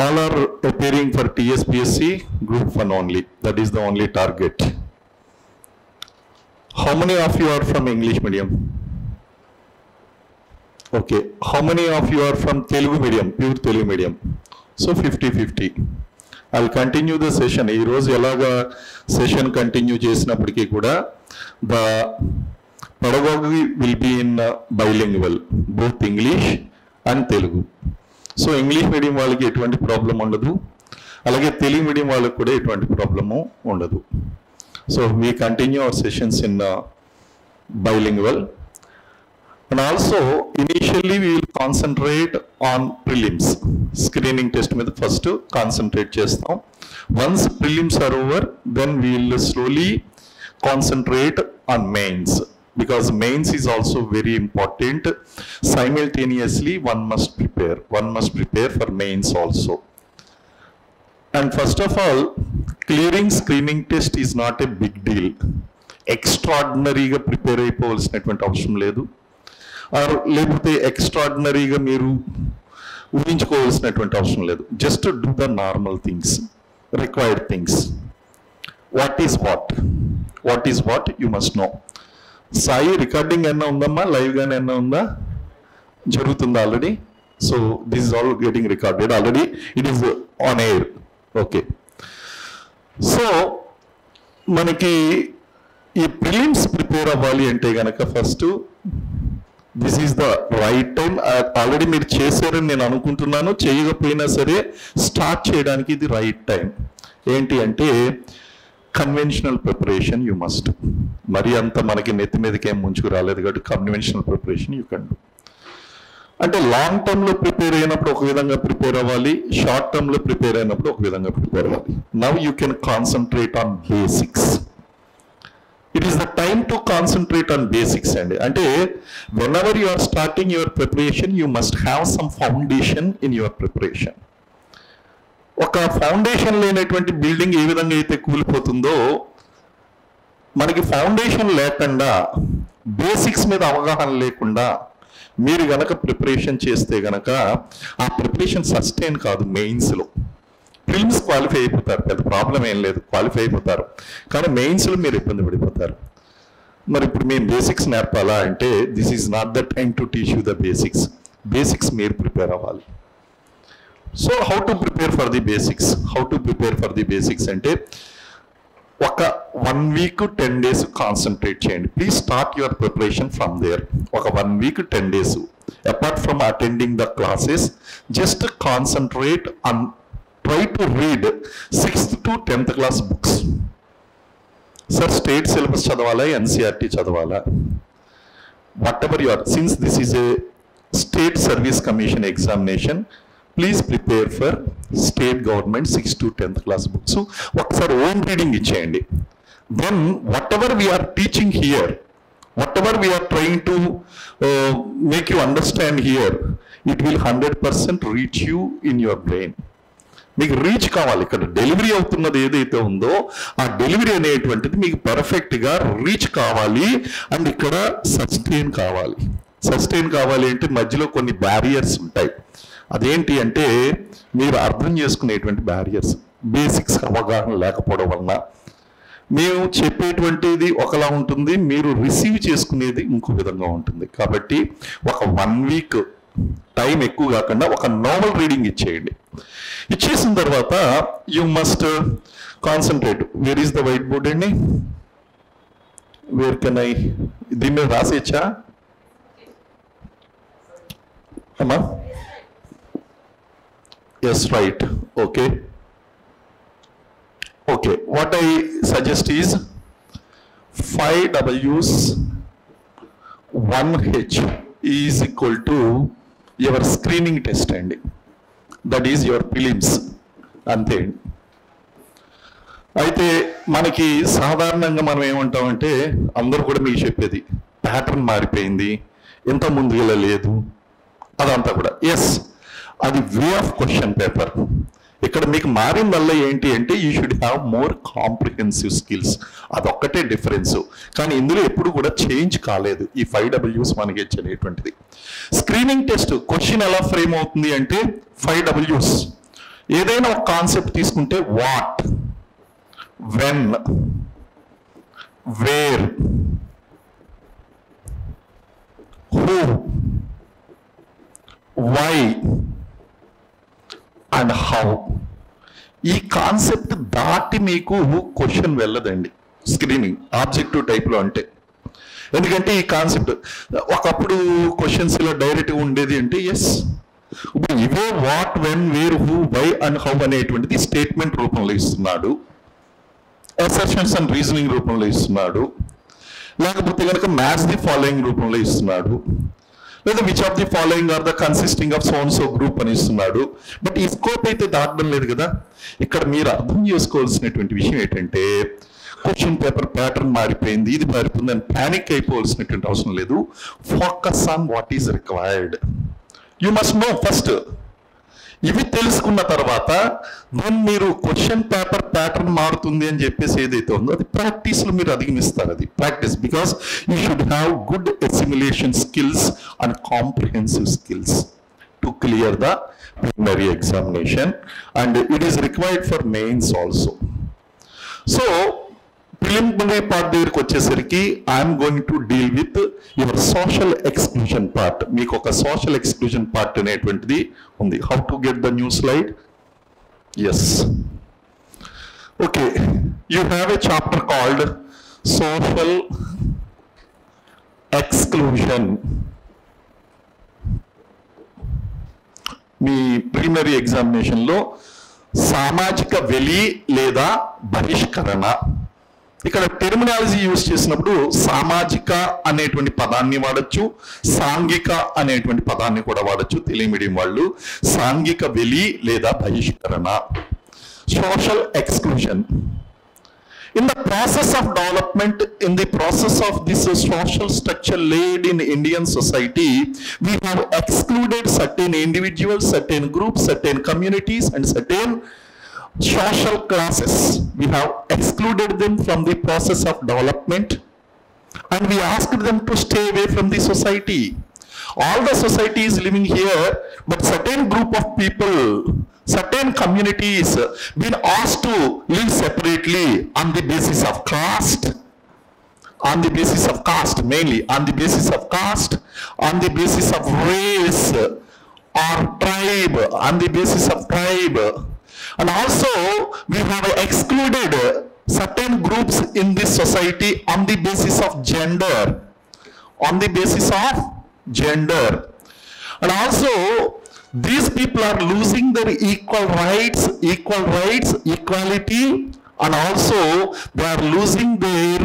all are appearing for TSPSC Group 1 only. That is the only target. How many of you are from English medium? Okay. How many of you are from Telugu medium, pure Telugu medium? So 50-50. I'll continue the session. Ee roju elaga session continue chesinapudiki kuda the pedagogy will be in bilingual, both English and Telugu. So English medium వాళ్ళకి ఎటువంటి problem ఉండదు, అలాగే Telugu medium వాళ్ళకి కూడా ఎటువంటి problem ఉండదు. So we continue our sessions in bilingual. And also initially we will concentrate on prelims. Screening test మీద first concentrate చేస్తాం. Once prelims are over, then we will slowly concentrate on mains, because mains is also very important. Simultaneously one must prepare for mains also. And first of all, clearing screening test is not a big deal. ఎక్స్ట్రాడినరీగా prepare అయిపోవాల్సినటువంటి అవసరం లేదు, are లేకపోతే ఎక్స్ట్రాడినరీగా మీరు ఊహించుకోవాల్సినటువంటి అవసరం లేదు. Just do the normal things, required things. What is what you must know. Sai recording ఏమన్నా ఉందమ్మా, లైవ్గానే ఏమన్నా ఉందా, జరుగుతుందా already? So this is all getting recorded already, it is on air. Okay. So మనకి ఈ ప్రిలిమ్స్ ప్రిపేర్ అవ్వాలి అంటే కనుక first this is the right time. Already మీరు చేశారని నేను అనుకుంటున్నాను, చేయకపోయినా సరే స్టార్ట్ చేయడానికి ఇది రైట్ టైం. ఏంటి అంటే కన్వెన్షనల్ ప్రిపరేషన్ యూ మస్ట్. మరి అంత మనకి నెత్తి మీదకి ఏం ముంచుకు రాలేదు కాబట్టి conventional preparation you can do. అంటే లాంగ్ టర్మ్లో ప్రిపేర్ అయినప్పుడు ఒక విధంగా ప్రిపేర్ అవ్వాలి, షార్ట్ టర్మ్లో ప్రిపేర్ అయినప్పుడు ఒక విధంగా ప్రిపేర్ అవ్వాలి. Now you can concentrate on basics. It is the time to concentrate on basics. And whenever you are starting your preparation, you must have some foundation in your preparation. ఒక foundation లేనటువంటి building ఏ విధంగా అయితే కూలిపోతుందో, మనకి foundation లేకుండా, basics మీద అవగాహన లేకుండా మీరు గనక ప్రిపరేషన్ చేస్తే గనక ఆ ప్రిపరేషన్ సస్టైన్ కాదు. మెయిన్స్లో ప్రిలిమ్స్ క్వాలిఫై అయిపోతారు, పెద్ద ప్రాబ్లం ఏం లేదు, క్వాలిఫై అయిపోతారు. కానీ మెయిన్స్లో మీరు ఇబ్బంది పడిపోతారు. మరి ఇప్పుడు మేము బేసిక్స్ నేర్పాలా అంటే this is not the time to teach you the basics. Basics మీరు ప్రిపేర్ అవ్వాలి. So how to prepare for the basics అంటే ఒక 1 week 10 days కాన్సన్ట్రేట్ చేయండి. Please start your preparation from there. ఒక 1 week 10 days apart from attending the classes, just concentrate on try to read 6th to 10th class books. Sir, state syllabus chadavala, NCERT chadavala, whatever you are. Since this is a state service commission examination, please prepare for state government 6th to 10th class books. So ఒకసారి own reading ఇచ్చేయండి. Then whatever we are teaching here, whatever we are trying to make you understand here, it will 100% reach you in your brain. మీకు reach కావాలి. ఇక్కడ delivery అవుతున్నది ఏదైతే ఉందో ఆ delivery అనేటువంటిది మీకు పర్ఫెక్ట్గా రీచ్ కావాలి. అండ్ ఇక్కడ సస్టైన్ కావాలి అంటే మధ్యలో కొన్ని బ్యారియర్స్ ఉంటాయి. అదేంటి అంటే మీరు అర్థం చేసుకునేటువంటి బ్యారియర్స్, బేసిక్స్ అవగాహన లేకపోవడం వలన మేము చెప్పేటువంటిది ఒకలా ఉంటుంది, మీరు రిసీవ్ చేసుకునేది ఇంకో విధంగా ఉంటుంది. కాబట్టి ఒక 1 week టైం ఎక్కువ కాకుండా ఒక నార్మల్ రీడింగ్ ఇచ్చేయండి. ఇచ్చేసిన తర్వాత you must concentrate. Where is the white board అండి? వేర్ కెన్ ఐ దీని మీద రాసేచ్చా అమ్మా? Yes, right. Okay. What I suggest is 5 W's 1 H is equal to your screening test అండి. That is your prelims. అంతే. అయితే మనకి సాధారణంగా మనం ఏమంటామంటే అందరూ కూడా మీకు చెప్పేది ప్యాటర్న్ మారిపోయింది, ఎంత ముందుగా లేదు, అదంతా కూడా. ఎస్, అది వే ఆఫ్ క్వశ్చన్ పేపర్. ఇక్కడ మీకు మారిందల్లా ఏంటి అంటే you should have more comprehensive skills. అదొక్కటే డిఫరెన్స్. కానీ ఇందులో ఎప్పుడు కూడా చేంజ్ కాలేదు ఈ 5 W's మనకి ఇచ్చేటువంటిది. స్క్రీనింగ్ టెస్ట్ క్వశ్చన్ ఎలా ఫ్రేమ్ అవుతుంది అంటే 5 W's. ఏదైనా ఒక కాన్సెప్ట్ తీసుకుంటే what, when, where, who, why and how. ఈ కాన్సెప్ట్ దాటి మీకు క్వశ్చన్ వెళ్ళదండి స్క్రీనింగ్ ఆబ్జెక్టివ్ టైప్లో అంటే. ఎందుకంటే ఈ కాన్సెప్ట్ ఒకప్పుడు క్వశ్చన్స్ ఇలా డైరెక్ట్గా ఉండేది అంటే ఎస్, ఇప్పుడు ఇవే what, when, where, who, why and how అనేటువంటిది స్టేట్మెంట్ రూపంలో ఇస్తున్నాడు, అసర్షన్స్ అండ్ రీజనింగ్ రూపంలో ఇస్తున్నాడు, లేకపోతే కనుక మ్యాచ్ ది ఫాలోయింగ్ రూపంలో ఇస్తున్నాడు, లేదా which of the following are the consisting of so and so group అని ఇస్తున్నాడు. బట్ ఈ స్కోప్ అయితే దాటడం లేదు కదా. ఇక్కడ మీరు అర్థం చేసుకోవాల్సినటువంటి విషయం ఏంటంటే క్వశ్చన్ పేపర్ ప్యాటర్న్ మారిపోయింది, ఇది మారిపోయింది అని ప్యానిక్ అయిపోవాల్సినటువంటి అవసరం లేదు. Focus on what is required. You must no first. ఇవి తెలుసుకున్న తర్వాత దెన్ మీరు క్వశ్చన్ పేపర్ ప్యాటర్న్ మారుతుంది అని చెప్పేసి ఏదైతే ఉందో అది ప్రాక్టీస్లో మీరు అధిగమిస్తారు. అది practice, because you should have good assimilation skills and comprehensive skills to clear the preliminary examination, and it is required for mains also. So preliminary part దగ్గరికి వచ్చేసరికి I'm going to deal with your social exclusion part. మీకు ఒక social exclusion part అనేటువంటిది ఉంది. How to get the new slide? Yes, okay. You have a chapter called social exclusion. మీ preliminary ఎగ్జామినేషన్లో సామాజిక వెలి లేదా బహిష్కరణ, ఇక్కడ టెర్మినాలజీ యూజ్ చేసినప్పుడు సామాజిక అనేటువంటి పదాన్ని వాడచ్చు, సాంఘిక అనేటువంటి పదాన్ని కూడా వాడచ్చు. తెలుగు మీడియం వాళ్ళు సాంఘిక వెలి లేదా బహిష్కరణ, social exclusion. In the process of development, in the process of this social structure laid in Indian society, we have excluded certain individuals, certain groups, certain communities, and certain social classes. We have excluded them from the process of development, and we asked them to stay away from the society. All the society is living here, but certain group of people, certain communities been asked to live separately on the basis of caste, on the basis of caste, mainly on the basis of caste, on the basis of race or tribe, on the basis of tribe. And also we have excluded certain groups in this society on the basis of gender, on the basis of gender. And also these people are losing their equal rights, equality, and also they are losing their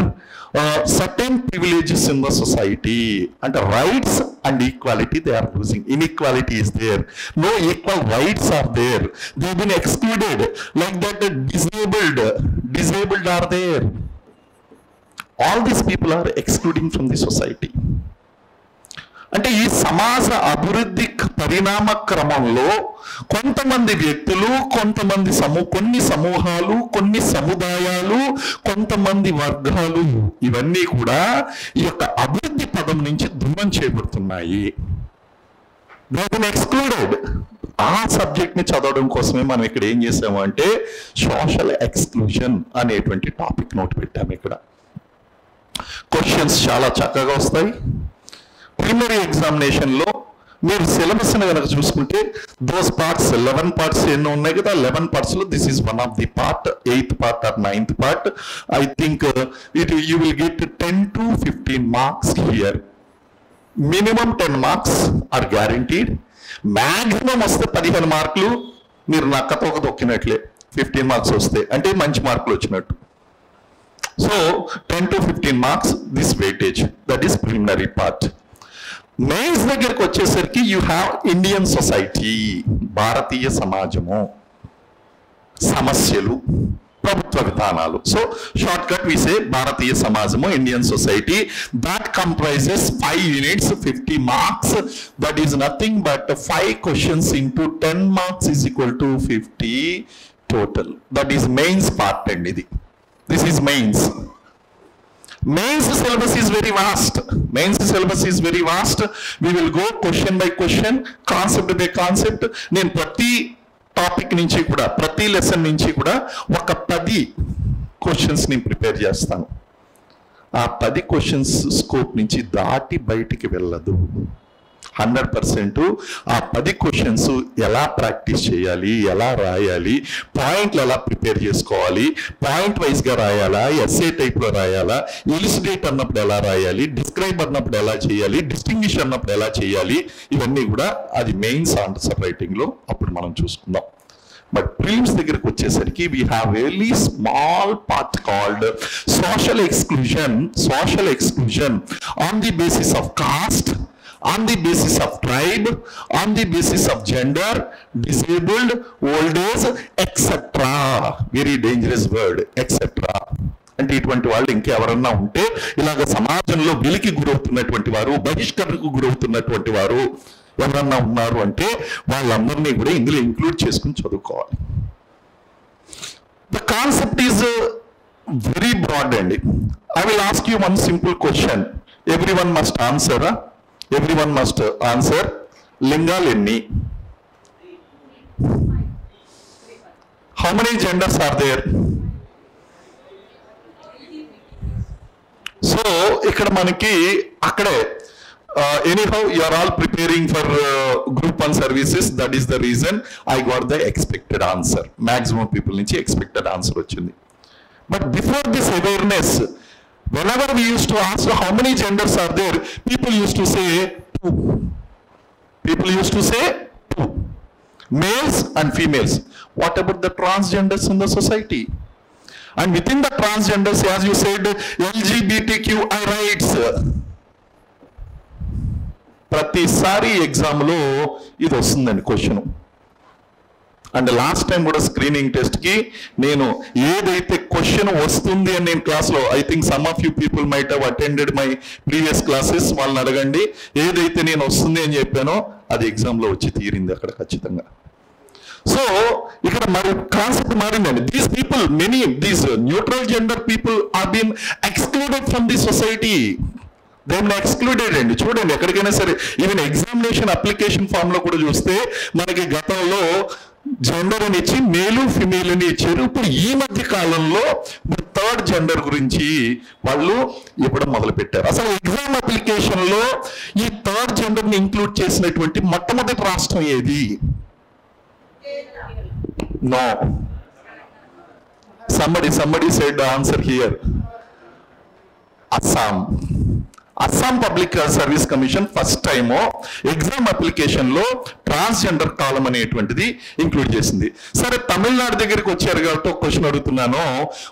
certain privileges in the society. And rights and equality they are losing. Inequality is there. No equal rights are there. They have been excluded. Like that, disabled are there. All these people are excluding from the society. అంటే ఈ సమాజ అభివృద్ధి పరిణామ క్రమంలో కొంతమంది వ్యక్తులు, కొంతమంది కొన్ని సమూహాలు, కొన్ని సముదాయాలు, కొంతమంది వర్గాలు, ఇవన్నీ కూడా ఈ యొక్క అభివృద్ధి పదం నుంచి దూరం చేయబడుతున్నాయి. They have been excluded. ఆ సబ్జెక్ట్ ని చదవడం కోసమే మనం ఇక్కడ ఏం చేసాము అంటే సోషల్ ఎక్స్క్లూజన్ అనేటువంటి టాపిక్ నోట్ పెట్టాము. ఇక్కడ క్వశ్చన్స్ చాలా చక్కగా వస్తాయి. ప్రిలిమినరీ ఎగ్జామినేషన్లో మీరు సిలబస్ కనుక చూసుకుంటే దోస్ పార్ట్స్ 11 పార్ట్స్ ఎన్నో ఉన్నాయి కదా. 11 పార్ట్స్లో this is one of the part, 8th part or 9th part. I think you will get 10 to 15 marks here. Minimum 10 marks are guaranteed. Maximum వస్తే 15 మార్కులు మీరు నక్కతో ఒక తొక్కినట్లే. 15 మార్క్స్ వస్తే అంటే మంచి మార్కులు వచ్చినట్టు. So 10 to 15 marks this weightage, that is preliminary part. Mains దగ్గరికి వచ్చేసరికి యూ హ్యావ్ ఇండియన్ సొసైటీ, భారతీయ సమాజము, సమస్యలు, ప్రభుత్వ విధానాలు. సో షార్ట్ కట్ వి సే భారతీయ సమాజము, Indian society. That comprises 5 units, 50 marks. That is nothing but 5 questions into 10 marks is equal to 50 total. That is mains part అండి. ఇది this is mains. Mains syllabus is very vast. Mains syllabus is very vast. We will go question by question, concept by concept. నేను ప్రతి topic నుంచి కూడా, ప్రతి lesson నుంచి కూడా ఒక 10 క్వశ్చన్స్ నేను ప్రిపేర్ చేస్తాను. ఆ 10 క్వశ్చన్స్ స్కోప్ నుంచి దాటి బయటికి వెళ్ళదు. 100% ఆ 10 క్వశ్చన్స్ ఎలా ప్రాక్టీస్ చేయాలి, ఎలా రాయాలి, పాయింట్లు ఎలా ప్రిపేర్ చేసుకోవాలి, పాయింట్ వైజ్గా రాయాలా, ఎస్ఏ టైప్లో రాయాలా, ఎలిసిడేట్ అన్నప్పుడు ఎలా రాయాలి, డిస్క్రైబ్ అన్నప్పుడు ఎలా చేయాలి, డిస్టింగ్విష్ అన్నప్పుడు ఎలా చేయాలి, ఇవన్నీ కూడా అది మెయిన్స్ ఆన్సర్ రైటింగ్లో అప్పుడు మనం చూసుకుందాం. బట్ ప్రిలిమ్స్ దగ్గరికి వచ్చేసరికి we have very small part called social exclusion on the basis of cost, on the basis of tribe, on the basis of gender, disabled, old age, etc. Very dangerous word, etc. అంటే ఇటువంటి వాళ్ళు ఇంకెవరన్నా ఉంటే ఇలాగ సమాజంలో వెలికి గురవుతున్నటువంటి వారు, బహిష్కరణకు గురవుతున్నటువంటి వారు ఎవరన్నా ఉన్నారు అంటే వాళ్ళందరినీ కూడా ఇందులో ఇంక్లూడ్ చేసుకుని చదువుకోవాలి. The concept is very broad అండి. I will ask you one simple question. Everyone must answer. Everyone must answer. లింగాలు ఎన్ని? How many genders are there? So ఇక్కడ మనకి అక్కడే anyhow you are all preparing for group 1 services. That is the reason I got the expected answer. Maximum people నుంచి expected answer వచ్చింది. But before this awareness, whenever we used to ask how many genders are there, people used to say 2. People used to say 2. Males and females. What about the transgenders in the society? And within the transgenders, as you said, LGBTQI rights. ప్రతిసారి ఎగ్జామ్లో ఇది వస్తుందండి question. And last time కూడా screening టెస్ట్కి నేను ఏదైతే question వస్తుంది అని నేను క్లాస్లో, I think some of you people might have attended my previous classes, వాళ్ళని అడగండి. ఏదైతే నేను వస్తుంది అని చెప్పానో అది ఎగ్జామ్లో వచ్చి తీరింది అక్కడ ఖచ్చితంగా. సో ఇక్కడ మరి కాన్సెప్ట్ మారిందండి. These people, these neutral gender people are been excluded from the society. They excluded అండి. చూడండి ఎక్కడికైనా సరే, ఈవెన్ ఎగ్జామినేషన్ అప్లికేషన్ ఫామ్ లో కూడా చూస్తే మనకి గతంలో జెండర్ అని ఇచ్చి మేలు ఫిమేల్ అని ఇచ్చారు. ఇప్పుడు ఈ మధ్య కాలంలో 3rd జెండర్ గురించి వాళ్ళు ఇవ్వడం మొదలు పెట్టారు. అసలు ఎగ్జామ్ అప్లికేషన్ లో ఈ 3rd జెండర్ ని ఇంక్లూడ్ చేసినటువంటి మొట్టమొదటి రాష్ట్రం ఏది? నో. somebody said the answer here. Assam public service commission first time exam application లో ట్రాన్స్జెండర్ కాలం అనేటువంటిది ఇంక్లూడ్ చేసింది. సరే, తమిళనాడు దగ్గరికి వచ్చారు కాబట్టి ఒక క్వశ్చన్ అడుగుతున్నాను.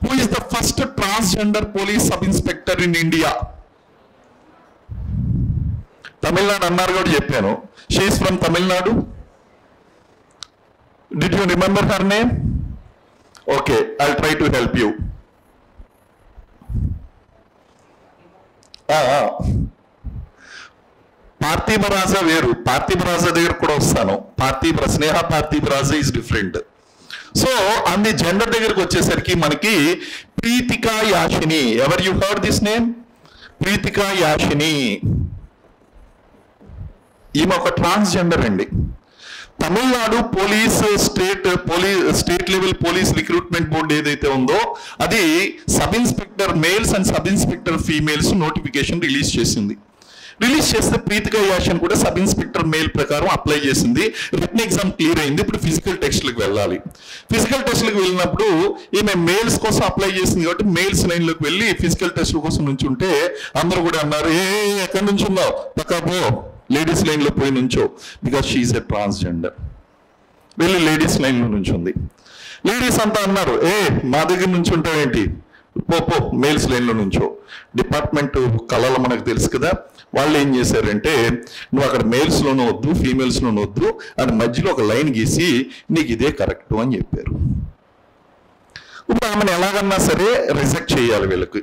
Who is the first transgender police sub inspector in India? Tamil Nadu అన్నారు కాబట్టి చెప్పాను. She is from Tamil Nadu. Did you remember her name? Okay, I try to help you. Parthibaraja వేరు, పార్థిబరాజా దగ్గర కూడా వస్తాను. Sneha Parthibaraja is different. So అన్ని జెండర్ దగ్గరకు వచ్చేసరికి మనకి Prithika Yashini. Ever you heard this name? Prithika Yashini. ఈమె ఒక ట్రాన్స్జెండర్ అండి. Tamil Nadu state level police recruitment board ఏదైతే ఉందో అది sub inspector males and sub inspector females notification release చేసింది. రిలీజ్ చేస్తే ప్రీతికా యాషన్ కూడా సబ్ ఇన్స్పెక్టర్ మేల్ ప్రకారం అప్లై చేసింది. రిటన్ ఎగ్జామ్ క్లియర్ అయింది. ఇప్పుడు ఫిజికల్ టెస్ట్లకు వెళ్ళాలి. ఫిజికల్ టెస్ట్లకు వెళ్ళినప్పుడు ఈమె మేల్స్ కోసం అప్లై చేసింది కాబట్టి మేల్స్ లైన్లోకి వెళ్ళి ఫిజికల్ టెస్ట్ల కోసం నుంచి ఉంటే అందరూ కూడా అన్నారు, ఎక్కడి నుంచి ఉన్నావు, పక్కా పో, లేడీస్ లైన్లో పోయి నుంచో. Because she is a transgender. వెళ్ళి లేడీస్ లైన్లో నుంచి ఉంది. లేడీస్ అంతా అన్నారు, మా దగ్గర నుంచి ఉంటావేంటి, పో మేల్స్ లైన్లో నుంచో. డిపార్ట్మెంట్ కళలు మనకు తెలుసు కదా, వాళ్ళు ఏం చేశారంటే నువ్వు అక్కడ మేల్స్లోనూ వద్దు ఫీమేల్స్లోనూ వద్దు అని మధ్యలో ఒక లైన్ గీసి నీకు ఇదే కరెక్ట్ అని చెప్పారు. ఇప్పుడు ఆమెను ఎలాగన్నా సరే రిజెక్ట్ చేయాలి వీళ్ళకి.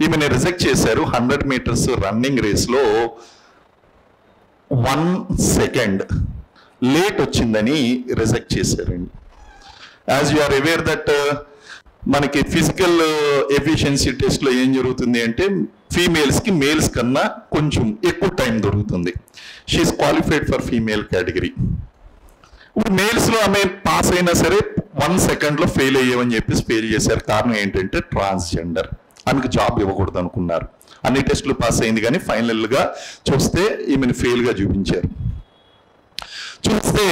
ఈమెను రిజెక్ట్ చేశారు. 100 మీటర్స్ రన్నింగ్ రేస్లో 1 సెకండ్ లేట్ వచ్చిందని రిజెక్ట్ చేశారండి. As you are aware that మనకి ఫిజికల్ ఎఫిషియన్సీ టెస్ట్లో ఏం జరుగుతుంది అంటే ఫీమేల్స్కి మేల్స్ కన్నా కొంచెం ఎక్కువ టైం దొరుకుతుంది. She is qualified for female category. మేల్స్లో ఆమె పాస్ అయినా సరే 1 సెకండ్లో ఫెయిల్ అయ్యేవని చెప్పేసి ఫెయిల్ చేశారు. కారణం ఏంటంటే ట్రాన్స్జెండర్, ఆమెకు జాబ్ ఇవ్వకూడదు అనుకున్నారు. అన్ని టెస్టులు పాస్ అయింది కానీ ఫైనల్గా చూస్తే ఈమెను ఫెయిల్గా చూపించారు. చూస్తే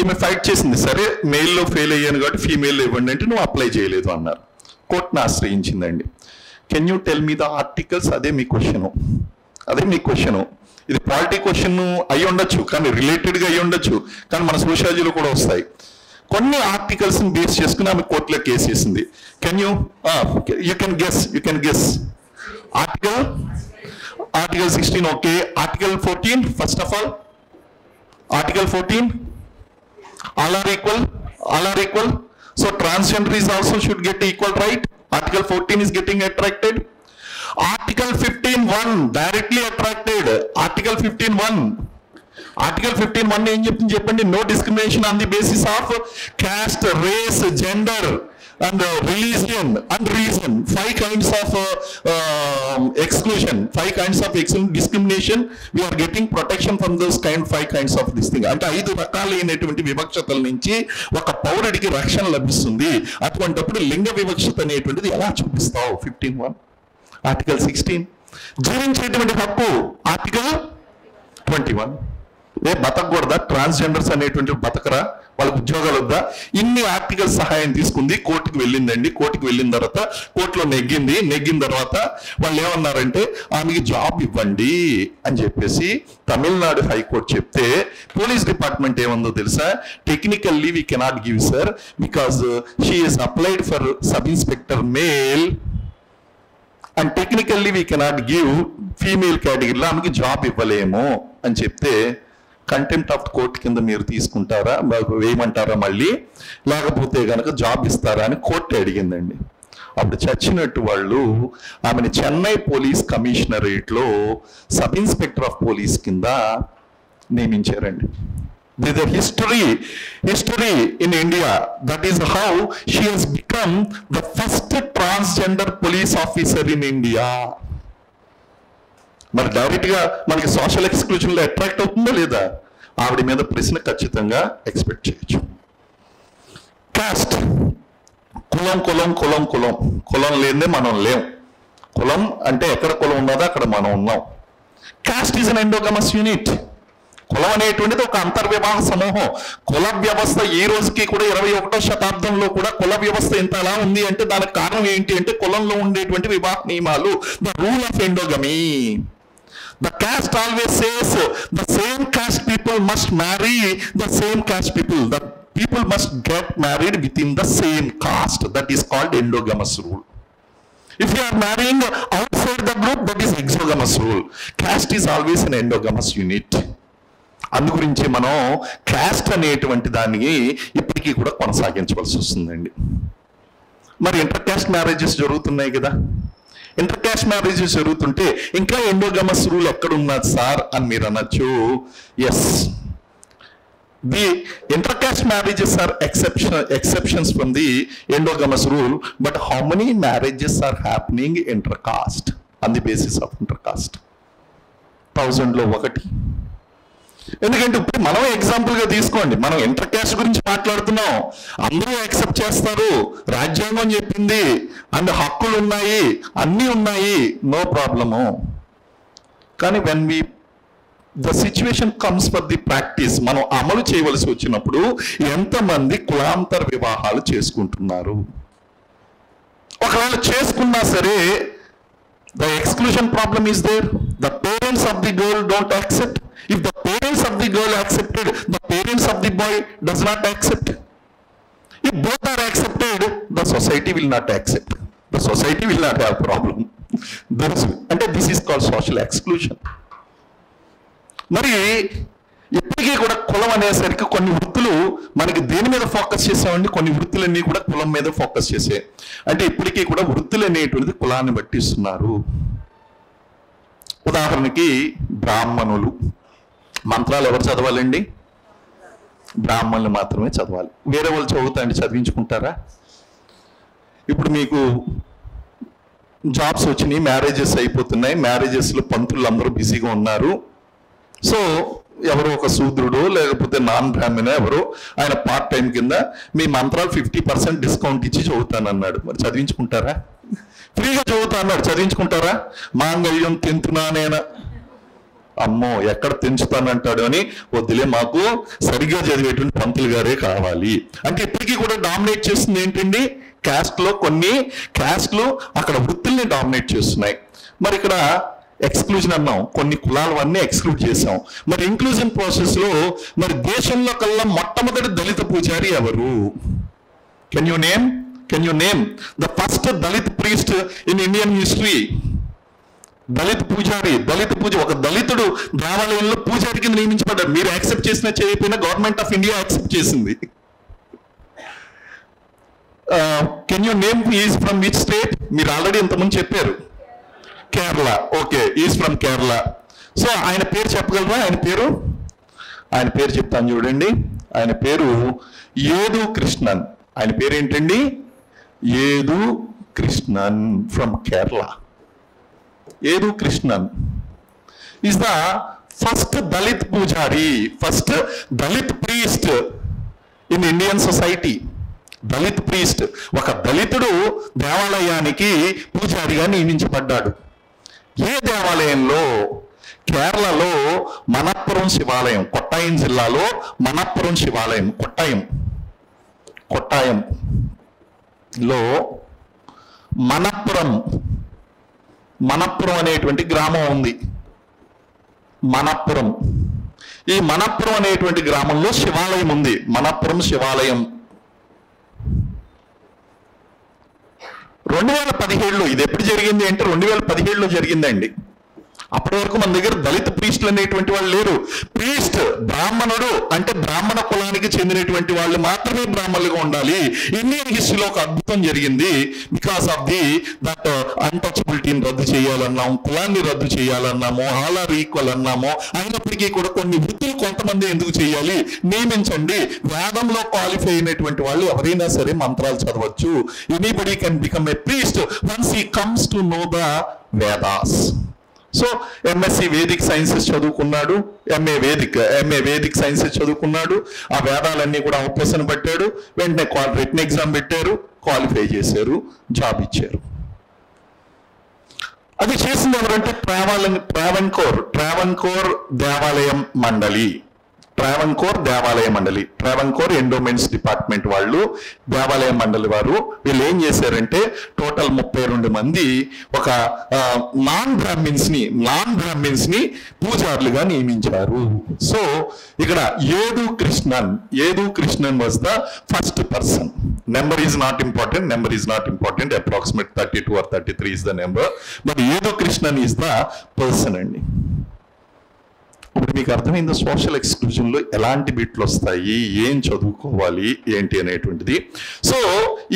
ఈమె ఫైట్ చేసింది, సరే మెయిల్లో ఫెయిల్ అయ్యాను కాబట్టి ఫీమేల్లో ఇవ్వండి అంటే నువ్వు అప్లై చేయలేదు అన్నారు. కోర్టును ఆశ్రయించిందండి. Can you tell me the articles? అదే మీ క్వశ్చను. ఇది పాలిటీ క్వశ్చన్ అయి ఉండొచ్చు, కానీ రిలేటెడ్గా అయి ఉండొచ్చు, కానీ మన సోషాలజీలో కూడా వస్తాయి. కొన్ని ఆర్టికల్స్ని బేస్ చేసుకుని ఆమె కోర్టులో కేసు వేసింది. Can you can guess article 16 okay. Article 14 first of all, article 14 all are equal, so transgender is also should get equal right. Article 14 is getting attracted. Article 15(1) directly attracted. Article 15(1) ఏం చెప్తుంది చెప్పండి? No discrimination on the basis of caste, race, gender and religion and reason. 5 kinds of exclusion, 5 kinds of discrimination. We are getting protection from those 5 kinds of this thing. అంటే 5 రకాలైనటువంటి వివక్షతల నుంచి ఒక పౌరుడికి రక్షణ లభిస్తుంది. అటువంటిప్పుడు లింగ వివక్షత అనేటువంటిది ఎలా చూపిస్తావు? 15(1). ఆర్టికల్ 16 జీవించేటువంటి హక్కు, ఆర్టికల్ 21. బతకూడదా? ట్రాన్స్జెండర్స్ అనేటువంటి బతకరా? వాళ్ళకి ఉద్యోగాలు వద్దా? ఇన్ని ఆర్టికల్ సహాయం తీసుకుంది, కోర్టుకు వెళ్ళిందండి. కోర్టుకు వెళ్ళిన తర్వాత కోర్టులో నెగ్గిన తర్వాత వాళ్ళు ఏమన్నారంటే ఆమెకి జాబ్ ఇవ్వండి అని చెప్పేసి తమిళనాడు హైకోర్టు చెప్తే పోలీస్ డిపార్ట్మెంట్ ఏమందో తెలుసా? Technically we cannot give sir because she is applied for sub inspector male and technically we cannot give female కేటగిరీలో ఆమెకి జాబ్ ఇవ్వలేము అని చెప్తే కంటెంప్ట్ ఆఫ్ కోర్ట్ కింద మీరు తీసుకుంటారా, వేయమంటారా మళ్ళీ, లేకపోతే కనుక జాబ్ ఇస్తారా అని కోర్టు అడిగిందండి. అప్పుడు చచ్చినట్టు వాళ్ళు ఆమెను చెన్నై పోలీస్ కమిషనరేట్లో సబ్ ఇన్స్పెక్టర్ ఆఫ్ పోలీస్ కింద నియమించారండి. There is a history in India. That is how she has become the first transgender police officer in India. మరి డైరెక్ట్గా మనకి సోషల్ ఎక్స్క్లూజన్లో అట్రాక్ట్ అవుతుందా లేదా? ఆవిడ మీద ప్రశ్న ఖచ్చితంగా ఎక్స్పెక్ట్ చేయొచ్చు. కాస్ట్, కులం లేదే మనం లేం. కులం అంటే ఎక్కడ కులం ఉన్నదో అక్కడ మనం ఉన్నాం. Caste is an endogamous unit. కులం అనేటువంటిది ఒక అంతర్వివాహ సమూహం. కుల వ్యవస్థ ఈ రోజుకి కూడా 21వ శతాబ్దంలో కూడా కుల వ్యవస్థ ఇంత ఎలా ఉంది అంటే దానికి కారణం ఏంటి అంటే కులంలో ఉండేటువంటి వివాహ నియమాలు, the rule of endogamy. The caste always says the same caste people must marry the same caste people. The people must get married within the same caste. That is called endogamous rule. If you are marrying outside the group, that is exogamous rule. Caste is always an endogamous unit. అందు గురించి మనం caste అనేటువంటి దాన్ని ఇప్పటికీ కూడా కొనసాగించవలసి వస్తుందండి. మరి inter caste marriages జరుగుతున్నాయి కదా. ఇంటర్ క్యాస్ట్ మ్యారేజెస్ జరుగుతుంటే ఇంకా ఎండోగమస్ రూల్ ఎక్కడున్నది సార్ అని మీరు అనొచ్చు. Yes, the inter caste marriages are exceptions from the endogamous rule, but how many marriages are happening intercaste on the basis of intercaste? 1000లో 1. ఎందుకంటే ఇప్పుడు మనం ఎగ్జాంపుల్గా తీసుకోండి, మనం ఇంటర్ క్యాస్ట్ గురించి మాట్లాడుతున్నాం, అందరూ యాక్సెప్ట్ చేస్తారు, రాజ్యాంగం చెప్పింది, అండ్ హక్కులు ఉన్నాయి, అన్నీ ఉన్నాయి, నో ప్రాబ్లము. కానీ when the situation comes for the practice, మనం అమలు చేయవలసి వచ్చినప్పుడు ఎంతమంది కులాంతర వివాహాలు చేసుకుంటున్నారు? ఒకవేళ చేసుకున్నా సరే the exclusion problem is there. The parents of the girl don't accept. If the parents of the girl accepted, the parents of the boy does not accept. If both are accepted, the society will not accept. The society will not have problem. And this is called social exclusion. మరి ఇప్పటికీ కూడా కులం అనేసరికి కొన్ని వృత్తులు మనకి దేని మీద ఫోకస్ చేసామండి? కొన్ని వృత్తులన్నీ కూడా కులం మీద ఫోకస్ చేసే. అంటే ఇప్పటికీ కూడా వృత్తులు అనేటువంటిది కులాన్ని బట్టి ఇస్తున్నారు. ఉదాహరణకి బ్రాహ్మణులు, మంత్రాలు ఎవరు చదవాలండి? బ్రాహ్మణులు మాత్రమే చదవాలి. వేరే వాళ్ళు చదువుతాండి, చదివించుకుంటారా? ఇప్పుడు మీకు జాబ్స్ వచ్చినాయి, మ్యారేజెస్ అయిపోతున్నాయి, మ్యారేజెస్లో పంతులు అందరూ బిజీగా ఉన్నారు. సో ఎవరో ఒక శూద్రుడు లేకపోతే నాన్ బ్రాహ్మణ ఎవరో ఆయన పార్ట్ టైం కింద మీ మంత్రాలు 50% డిస్కౌంట్ ఇచ్చి చదువుతానన్నాడు. మరి చదివించుకుంటారా? ఫ్రీగా చదువుతా అన్నాడు, చదివించుకుంటారా? మాంగళ్యం తెంతునానేనా? అమ్మో ఎక్కడ తెంచుతానంటాడు అని వద్దులే, మాకు సరిగ్గా చదివేటువంటి పంతులు గారే కావాలి అంటే ఇప్పటికీ కూడా డామినేట్ చేస్తుంది ఏంటండి? క్యాస్ట్ లో కొన్ని క్యాస్ట్లు అక్కడ వృత్తుల్ని డామినేట్ చేస్తున్నాయి. మరి ఇక్కడ ఎక్స్క్లూజన్ అన్నాం, కొన్ని కులాలవన్నీ ఎక్స్క్లూడ్ చేసాం. మరి ఇంక్లూజన్ ప్రాసెస్ లో మరి దేశంలో కల్లా మొట్టమొదటి దళిత పూజారి ఎవరు? Can you name the first Dalit priest in Indian history? దళిత పూజారి, దళిత పూజ, ఒక దళితుడు దేవాలయంలో పూజారి కింద నియమించబడ్డాడు. మీరు యాక్సెప్ట్ చేసినా చేయకపోయినా గవర్నమెంట్ ఆఫ్ ఇండియా యాక్సెప్ట్ చేసింది. Can you name is from which state? మీరు ఆల్రెడీ ఇంతకుముందు చెప్పారు, Kerala. Okay, is from Kerala. So ఆయన పేరు చెప్పగలరా? ఆయన పేరు చెప్తాను చూడండి. ఆయన పేరు ఏదు కృష్ణన్. ఆయన పేరు ఏంటండి? ఏదు Krishnan from Kerala. Yedu Krishnan is the first Dalit పూజారి, first Dalit priest in Indian society. Dalit priest, ఒక దళితుడు దేవాలయానికి పూజారిగా నియమించబడ్డాడు. ఏ దేవాలయంలో? కేరళలో మనప్పురం శివాలయం, కొట్టాయం జిల్లాలో మనప్పురం శివాలయం. కొట్టాయంలో మనప్పురం అనేటువంటి గ్రామం ఉంది. మనప్పురం, ఈ మనప్పురం అనేటువంటి గ్రామంలో శివాలయం ఉంది. మనప్పురం శివాలయం 2017లో, ఇది ఎప్పుడు జరిగింది అంటే 2017లో జరిగిందండి. అప్పటి వరకు మన దగ్గర దళిత ప్రీస్టులు అనేటువంటి వాళ్ళు లేరు. ప్రీస్ట్ బ్రాహ్మణుడు అంటే బ్రాహ్మణ కులానికి చెందినటువంటి వాళ్ళు మాత్రమే బ్రాహ్మణులుగా ఉండాలి. ఇండియన్ హిస్టరీలో ఒక అద్భుతం జరిగింది. బికాస్ ఆఫ్ దట్ అన్టచబిలిటీని రద్దు చేయాలన్నాము, కులాన్ని రద్దు చేయాలన్నాము, ఆల్ ఆర్ ఈక్వల్ అన్నాము. అయినప్పటికీ కూడా కొన్ని వృత్తులు కొంతమంది ఎందుకు చేయాలి? నియమించండి. వేదంలో క్వాలిఫై అయినటువంటి వాళ్ళు ఎవరైనా సరే మంత్రాలు చదవచ్చు. Anybody can become a priest once he comes to know the Vedas. So MSc Vedic sciences చదువుకున్నాడు, ఎంఏ వేదిక్ సైన్సెస్ చదువుకున్నాడు. ఆ వేదాలన్నీ కూడా అవపోసన పట్టాడు. వెంటనే రిటన్ ఎగ్జామ్ పెట్టారు, క్వాలిఫై చేశారు, జాబ్ ఇచ్చారు. అది చేసింది ఎవరంటే ట్రావెన్కోర్ దేవాలయం మండలి. ట్రావెన్కోర్ ఎండోమెంట్స్ డిపార్ట్మెంట్ వాళ్ళు, దేవాలయ మండలి వారు, వీళ్ళు ఏం చేశారంటే టోటల్ 32 మంది ఒక నాన్ బ్రాహ్మిన్స్ ని పూజారులుగా నియమించారు. సో ఇక్కడ ఏదు Krishnan was the first person. Number is not important, approximate 32 or 33 is the number, but ఏదు కృష్ణన్ ఈజ్ ద పర్సన్ అండి. ఇప్పుడు మీకు అర్థమైంది సోషల్ ఎక్స్క్లూజన్ లో ఎలాంటి బిట్లు వస్తాయి, ఏం చదువుకోవాలి ఏంటి అనేటువంటిది. సో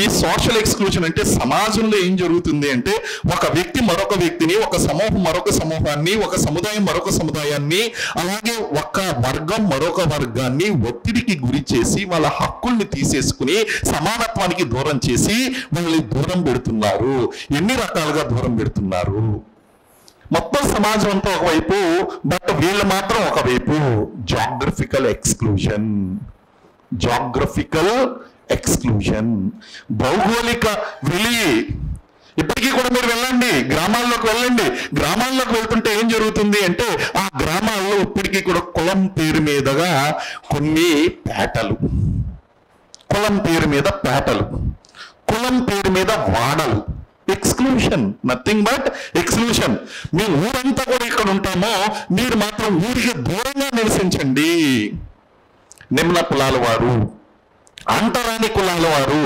ఈ సోషల్ ఎక్స్క్లూజన్ అంటే సమాజంలో ఏం జరుగుతుంది అంటే ఒక వ్యక్తి మరొక వ్యక్తిని, ఒక సమూహం మరొక సమూహాన్ని, ఒక సముదాయం మరొక సముదాయాన్ని, అలాగే ఒక వర్గం మరొక వర్గాన్ని ఒత్తిడికి గురి చేసి వాళ్ళ హక్కుల్ని తీసేసుకుని సమానత్వానికి దూరం చేసి వాళ్ళని దూరం పెడుతున్నారు. ఎన్ని రకాలుగా దూరం పెడుతున్నారు? మొత్తం సమాజం అంతా ఒకవైపు, బట్ వీళ్ళు మాత్రం ఒకవైపు. జాగ్రఫికల్ ఎక్స్క్లూజన్, భౌగోళిక వెలి. ఇప్పటికీ కూడా మీరు వెళ్ళండి, గ్రామాల్లోకి వెళ్తుంటే ఏం జరుగుతుంది అంటే ఆ గ్రామాల్లో ఇప్పటికీ కూడా కులం పేరు మీదగా కొన్ని పేటలు, కులం పేరు మీద వాడలు. Exclusion, nothing but exclusion. మీ ఊరంతా కూడా ఇక్కడ ఉంటామో, మీరు మాత్రం ఊరికి దూరంగా నివసించండి. నిమ్న కులాల వారు, అంటరాని కులాల వారు,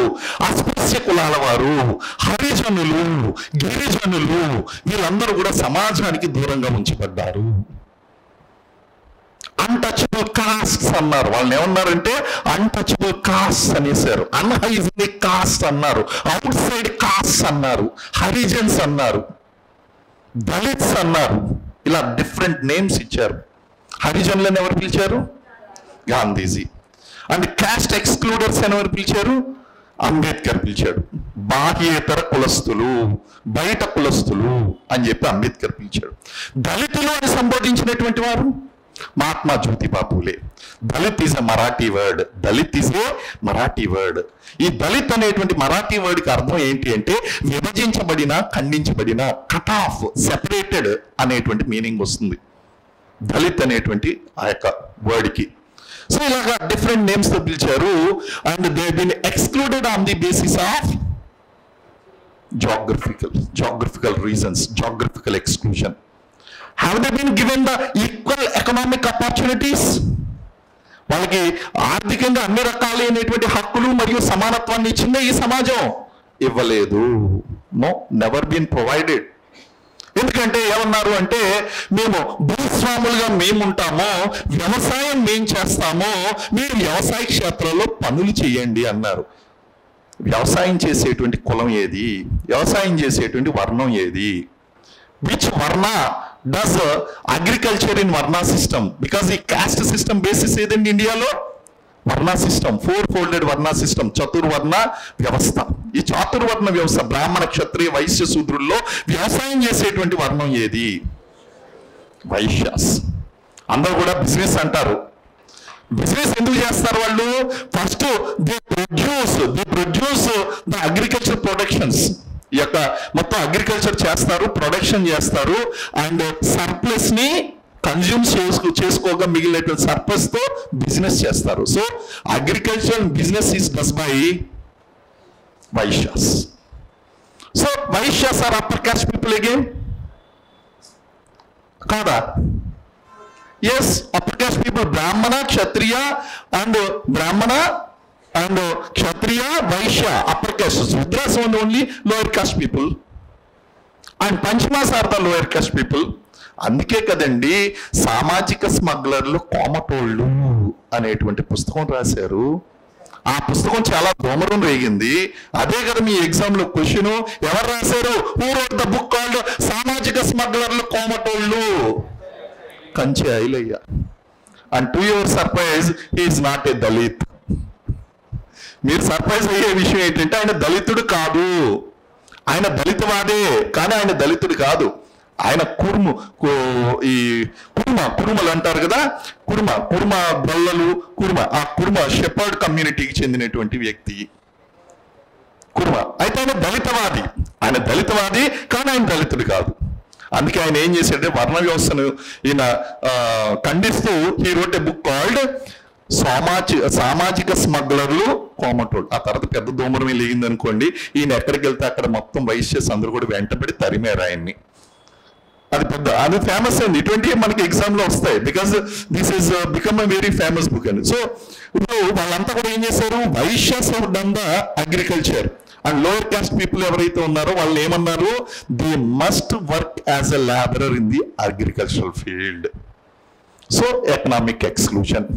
అస్పృశ్య కులాల వారు, హరిజనులు, గిరిజనులు, వీళ్ళందరూ కూడా సమాజానికి దూరంగా ఉంచబడ్డారు. అన్టచబుల్ కాస్ట్స్ అన్నారు. వాళ్ళని ఏమన్నారంటే అన్టచబుల్ కాస్ట్ అనేసారు, అన్హైజీనిక్ కాస్ట్ అన్నారు, అవుట్ సైడ్ కాస్ట్ అన్నారు, హరిజన్స్ అన్నారు, దళిత్స్ అన్నారు. ఇలా డిఫరెంట్ నేమ్స్ ఇచ్చారు. హరిజనులను ఎవరు పిలిచారు? గాంధీజీ. అండ్ క్యాస్ట్ ఎక్స్క్లూడర్స్ అని ఎవరు పిలిచారు? అంబేద్కర్ పిలిచాడు. బాహ్యేతర కులస్తులు, బయట కులస్తులు అని చెప్పి అంబేద్కర్ పిలిచాడు. దళితులు అని సంబోధించినటువంటి వారు Mahatma Jyotiba Phule. Dalit is a Marathi word. Dalit is a Marathi word. ఈ దళిత్ అనేటువంటి మరాఠీ వర్డ్కి అర్థం ఏంటి అంటే విభజించబడిన, ఖండించబడిన, కట్ ఆఫ్, సెపరేటెడ్ అనేటువంటి మీనింగ్ వస్తుంది దళిత్ అనేటువంటి ఆ యొక్క వర్డ్కి. సో ఇలాగా డిఫరెంట్ నేమ్స్ తో పిలిచారు. And they been excluded on the basis of geographical reasons, geographical exclusion. Have they been given the equal economic opportunities? వాళ్ళకి ఆర్థికంగా అన్ని రకాలైనటువంటి హక్కులు మరియు సమానత్వాన్ని ఇచ్చిందే ఈ సమాజం? ఇవ్వలేదు. No, never been provided. ఎందుకంటే ఏమన్నారు అంటే మేము భూస్వాములుగా మేముంటామో, వ్యవసాయం మేము చేస్తామో, మీరు వ్యవసాయ క్షేత్రంలో పనులు చేయండి అన్నారు. వ్యవసాయం చేసేటువంటి కులం ఏది? వ్యవసాయం చేసేటువంటి వర్ణం ఏది? విచ్ వర్ణ డస్ అగ్రికల్చర్ ఇన్ వర్ణ సిస్టమ్? బికాస్ ఈ కాస్ట్ సిస్టమ్ బేసిస్ ఏదండి ఇండియాలో? వర్ణ సిస్టమ్, 4 folded వర్ణ సిస్టమ్, చతుర్వర్ణ వ్యవస్థ. ఈ చాతుర్వర్ణ వ్యవస్థ బ్రాహ్మణ, క్షత్రియ, వైశ్య, శూద్రుల్లో వ్యవసాయం చేసేటువంటి వర్ణం ఏది? వైశ్యాస్. అందరూ కూడా బిజినెస్ అంటారు. బిజినెస్ ఎందుకు చేస్తారు వాళ్ళు? First they produce the agriculture productions. ఈ యొక్క మొత్తం అగ్రికల్చర్ చేస్తారు, ప్రొడక్షన్ చేస్తారు, అండ్ సర్ప్లస్ ని కన్జ్యూమ్ చేసుకోగా మిగిలినటువంటి సర్ప్లస్ తో బిజినెస్ చేస్తారు. So agriculture business is does by Vaishyas. So Vaishyas are upper caste people again కాదా? Yes, upper caste people, Brahmana, Kshatriya and Kshatriya, Vaishya, upper caste. Sudras are only lower caste people. And Panchamas are the lower caste people. అందుకే కదండి సామాజిక స్మగ్లర్లు కోమటోళ్ళు అనేటువంటి పుస్తకం రాశారు. ఆ పుస్తకం చాలా దోమరం రేగింది. అదే కదా మీ ఎగ్జామ్ లో క్వశ్చన్. ఎవరు రాశారు? Who wrote the book called సామాజిక స్మగ్లర్లు కోమటోళ్ళు? Kancha Ilaiah. And to your surprise he is not a Dalit. మీరు సర్ప్రైజ్ అయ్యే విషయం ఏంటంటే ఆయన దళితుడు కాదు. ఆయన దళితవాదే, కానీ ఆయన దళితుడు కాదు. ఆయన ఈ కురుమలు అంటారు కదా, కురుమ బొల్లలు, ఆ కురుమ షెపర్డ్ కమ్యూనిటీకి చెందినటువంటి వ్యక్తి కురుమ. అయితే ఆయన దళితవాది కానీ ఆయన దళితుడు కాదు. అందుకే ఆయన ఏం చేశాడంటే వర్ణ వ్యవస్థను ఈయన ఖండిస్తూ he wrote a book called సామాజిక స్మగ్లర్లు కోమటోళ్ళు. ఆ తర్వాత పెద్ద దూమరమే లేగింది అనుకోండి. ఈయన ఎక్కడికి వెళ్తే అక్కడ మొత్తం వైశ్యస్ అందరూ కూడా వెంటబడి తరిమారు ఆయన్ని. అది ఫేమస్ అండి. ఇటువంటివి మనకి ఎగ్జామ్ లో వస్తాయి. Because this is become a very famous book అండి. సో ఇప్పుడు వాళ్ళంతా కూడా ఏం చేశారు? Vaishyas have done the agriculture. And lower caste people ఎవరైతే ఉన్నారో వాళ్ళు ఏమన్నారు? They must work as a labourer in the agricultural field. So economic exclusion,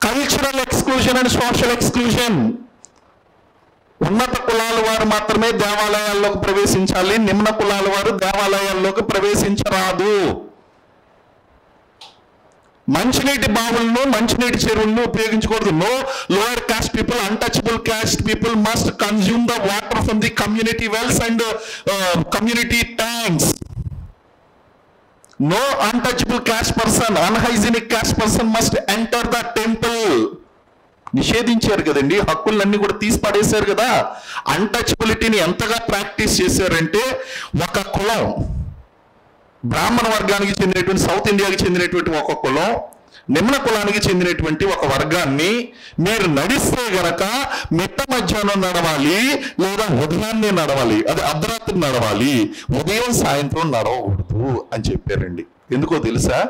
cultural exclusion and social exclusion. ఉన్నత కులాల వారు మాత్రమే దేవాలయాల్లోకి ప్రవేశించాలి, నిమ్న కులాల వారు దేవాలయాల్లోకి ప్రవేశించరాదు. మంచినీటి బావులను, మంచినీటి చెరువులను ఉపయోగించకూడదు. No lower caste people, untouchable caste people must consume the water from the community wells and community tanks. No untouchable caste person, unhygienic caste person must enter the temple. నిషేధించారు కదండి, హక్కులన్నీ కూడా తీసి పడేశారు కదా. అన్టచబిలిటీని ఎంతగా ప్రాక్టీస్ చేశారంటే ఒక కులం, బ్రాహ్మణ వర్గానికి చెందినటువంటి, సౌత్ ఇండియాకి చెందినటువంటి ఒక కులం, నిమ్న కులానికి చెందినటువంటి ఒక వర్గాన్ని మీరు నడిస్తే గనక మిట్ట మధ్యాహ్నం నడవాలి, లేదా ఉదయాన్నే నడవాలి, అది అర్ధరాత్రి నడవాలి, ఉదయం సాయంత్రం నడవకూడదు అని చెప్పారండి. ఎందుకో తెలుసా?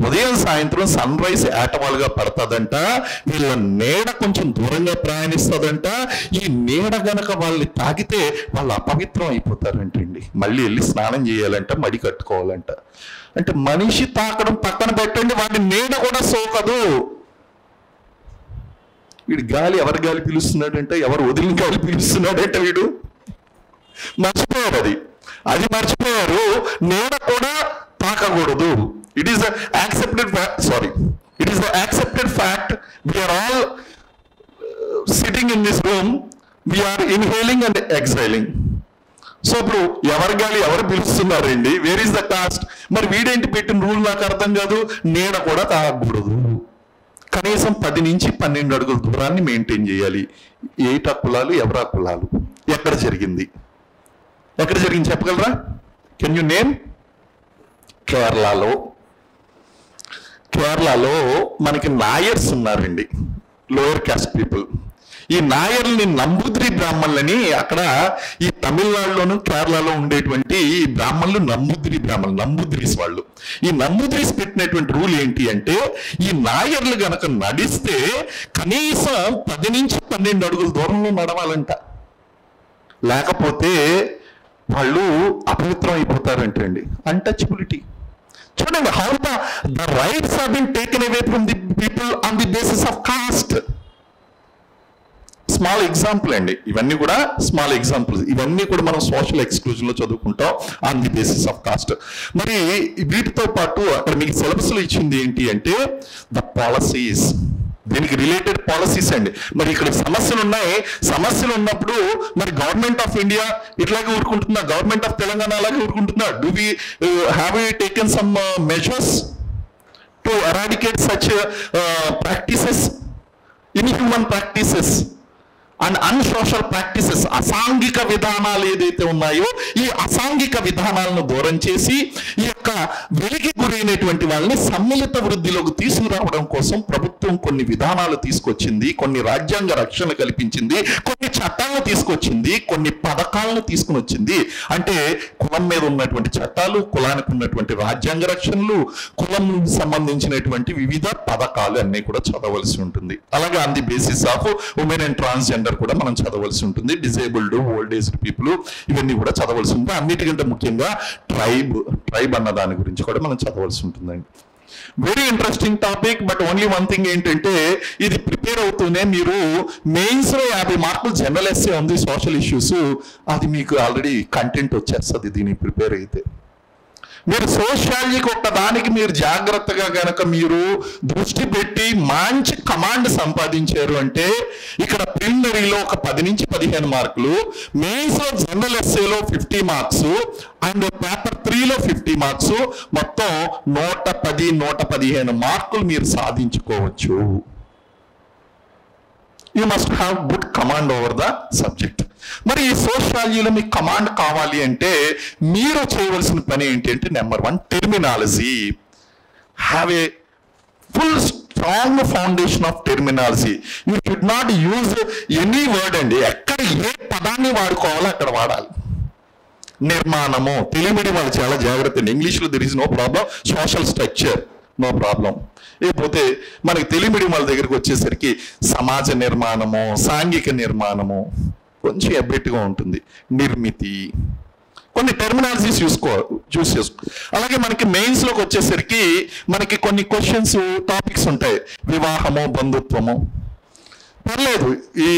ఉదయం సాయంత్రం సన్ రైజ్ ఏటవాలుగా పడుతుందంట, వీళ్ళ నీడ కొంచెం దూరంగా ప్రయాణిస్తుందంట. ఈ నీడ గనక వాళ్ళని తాకితే వాళ్ళు అపవిత్రం అయిపోతారంటండి. మళ్ళీ వెళ్ళి స్నానం చేయాలంట, మడి కట్టుకోవాలంట. అంటే మనిషి తాకడం పక్కన పెట్టండి, వాడి నీడ కూడా సోకదు. వీడు గాలి ఎవరి గాలి పిలుస్తున్నాడంటే, ఎవరు వదిలిన గాలి పిలుస్తున్నాడంటే వీడు మర్చిపోయారు. అది మర్చిపోయారు. నీడ కూడా తాకకూడదు. It is the accepted fact. We are all sitting in this room. We are inhaling and exhaling. So ఇప్పుడు ఎవరి గాలి ఎవరు పిలుస్తున్నారండి, వేర్ ఈస్ ద కాస్ట్? మరి వీడేంటి పెట్టిన రూల్ నాకు అర్థం కాదు. నీడ కూడా తాగకూడదు, కనీసం 10 నుంచి 12 అడుగుల దూరాన్ని మెయింటైన్ చేయాలి. ఏట కులాలు ఎవరా కులాలు? ఎక్కడ జరిగింది చెప్పగలరా? Can you name? కేరళలో మనకి నాయర్స్ ఉన్నారండి, లోయర్ కాస్ట్ పీపుల్. ఈ నాయర్ని నంబూద్రి బ్రాహ్మణులని అక్కడ ఈ తమిళనాడులోను కేరళలో ఉండేటువంటి ఈ బ్రాహ్మణులు నంబూద్రీస్ వాళ్ళు. ఈ నంబూద్రీస్ పెట్టినటువంటి రూల్ ఏంటి అంటే, ఈ నాయర్లు గనక నడిస్తే కనీసం 10 నుంచి 12 అడుగుల దూరంలో నడవాలంట, లేకపోతే వాళ్ళు అపవిత్రం అయిపోతారంటే అండి. అన్టచబిలిటీ. చూడండి, how the rights have been taken away from the people on the basis of caste. Small example అండి, ఇవన్నీ కూడా స్మాల్ ఎగ్జాంపుల్స్. ఇవన్నీ కూడా మనం సోషల్ ఎక్స్క్లూజన్ లో చదువుకుంటాం on the basis of cost. మరి వీటితో పాటు అక్కడ మీకు సిలబస్ లో ఇచ్చింది ఏంటి అంటే ద పాలసీస్, దీనికి రిలేటెడ్ పాలసీస్ అండి. మరి ఇక్కడ సమస్యలు ఉన్నాయి. సమస్యలు ఉన్నప్పుడు మరి గవర్నమెంట్ ఆఫ్ ఇండియా ఇట్లాగే ఊరుకుంటుందా? గవర్నమెంట్ ఆఫ్ తెలంగాణ అలాగే ఊరుకుంటుందా? Do we have we taken some measures to eradicate such practices, inhuman practices and unsocial practices? అసాంఘిక విధానాలు ఏదైతే ఉన్నాయో ఈ అసాంఘిక విధానాలను దూరం చేసి ఈ యొక్క వెలికి గురైనటువంటి వాళ్ళని సమ్మిళిత వృద్ధిలోకి తీసుకురావడం కోసం ప్రభుత్వం కొన్ని విధానాలు తీసుకొచ్చింది, కొన్ని రాజ్యాంగ రక్షణ కల్పించింది, కొన్ని చట్టాలను తీసుకొచ్చింది, కొన్ని పథకాలను తీసుకుని వచ్చింది. అంటే కులం మీద ఉన్నటువంటి చట్టాలు, కులానికి ఉన్నటువంటి రాజ్యాంగ రక్షణలు, కులం సంబంధించినటువంటి వివిధ పథకాలు అన్నీ కూడా చదవలసి ఉంటుంది. అలాగే on the basis of women and transgender కూడా మనం చదవలసి ఉంటుంది. డిజేబుల్డ్, ఓల్డ్ ఏజ్డ్ పీపుల్, ఇవన్నీ కూడా చదవలసి ఉంటుంది. అన్నిటికంటే ముఖ్యంగా ట్రైబ్ అన్న దాని గురించి కూడా మనం చదవలసి ఉంటుందండి. Very interesting topic. But only one thing ఏంటంటే, ఇది ప్రిపేర్ అవుతూనే మీరు మెయిన్స్ లో 50 మార్కులు జనరల్ ఎస్సే ఉంది, సోషల్ ఇష్యూస్, అది మీకు ఆల్రెడీ కంటెంట్ వచ్చేస్తుంది దీనికి ప్రిపేర్ అయితే. మీరు సోషాలజీకి ఒక్కదానికి మీరు జాగ్రత్తగా గనక మీరు దృష్టి పెట్టి మంచి కమాండ్ సంపాదించారు అంటే ఇక్కడ ప్రిలిమినరీలో ఒక 10 నుంచి 15 మార్కులు, మెయిన్స్ లో జనరల్ ఎస్సేలో 50 మార్క్స్ అండ్ పేపర్ 3లో 50 మార్క్స్, మొత్తం 110, 115 మార్కులు మీరు సాధించుకోవచ్చు. You must have good command over the subject. మరి ఈ సోషాలజీలో మీకు కమాండ్ కావాలి అంటే మీరు చేయవలసిన పని ఏంటి అంటే, number 1 terminology. Have a full strong foundation of terminology. You should not use any word అండి. ఎక్కడ ఏ పదాన్ని వాడుకోవాలో అక్కడ వాడాలి. నిర్మాణము, తెలుగు మీడియం వాళ్ళు చాలా జాగ్రత్త అండి. ఇంగ్లీష్లో there is no problem, social structure no problem. లేకపోతే మనకి తెలుగు మీడియం వాళ్ళ దగ్గరికి వచ్చేసరికి సమాజ నిర్మాణము, సాంఘిక నిర్మాణము కొంచెం ఎబ్బెట్టుగా ఉంటుంది. నిర్మితి, కొన్ని టెర్మినాలజీస్ చూస్ చేసుకో. అలాగే మనకి మెయిన్స్ లోకి వచ్చేసరికి మనకి కొన్ని క్వశ్చన్స్, టాపిక్స్ ఉంటాయి. వివాహము, బంధుత్వము పర్లేదు. ఈ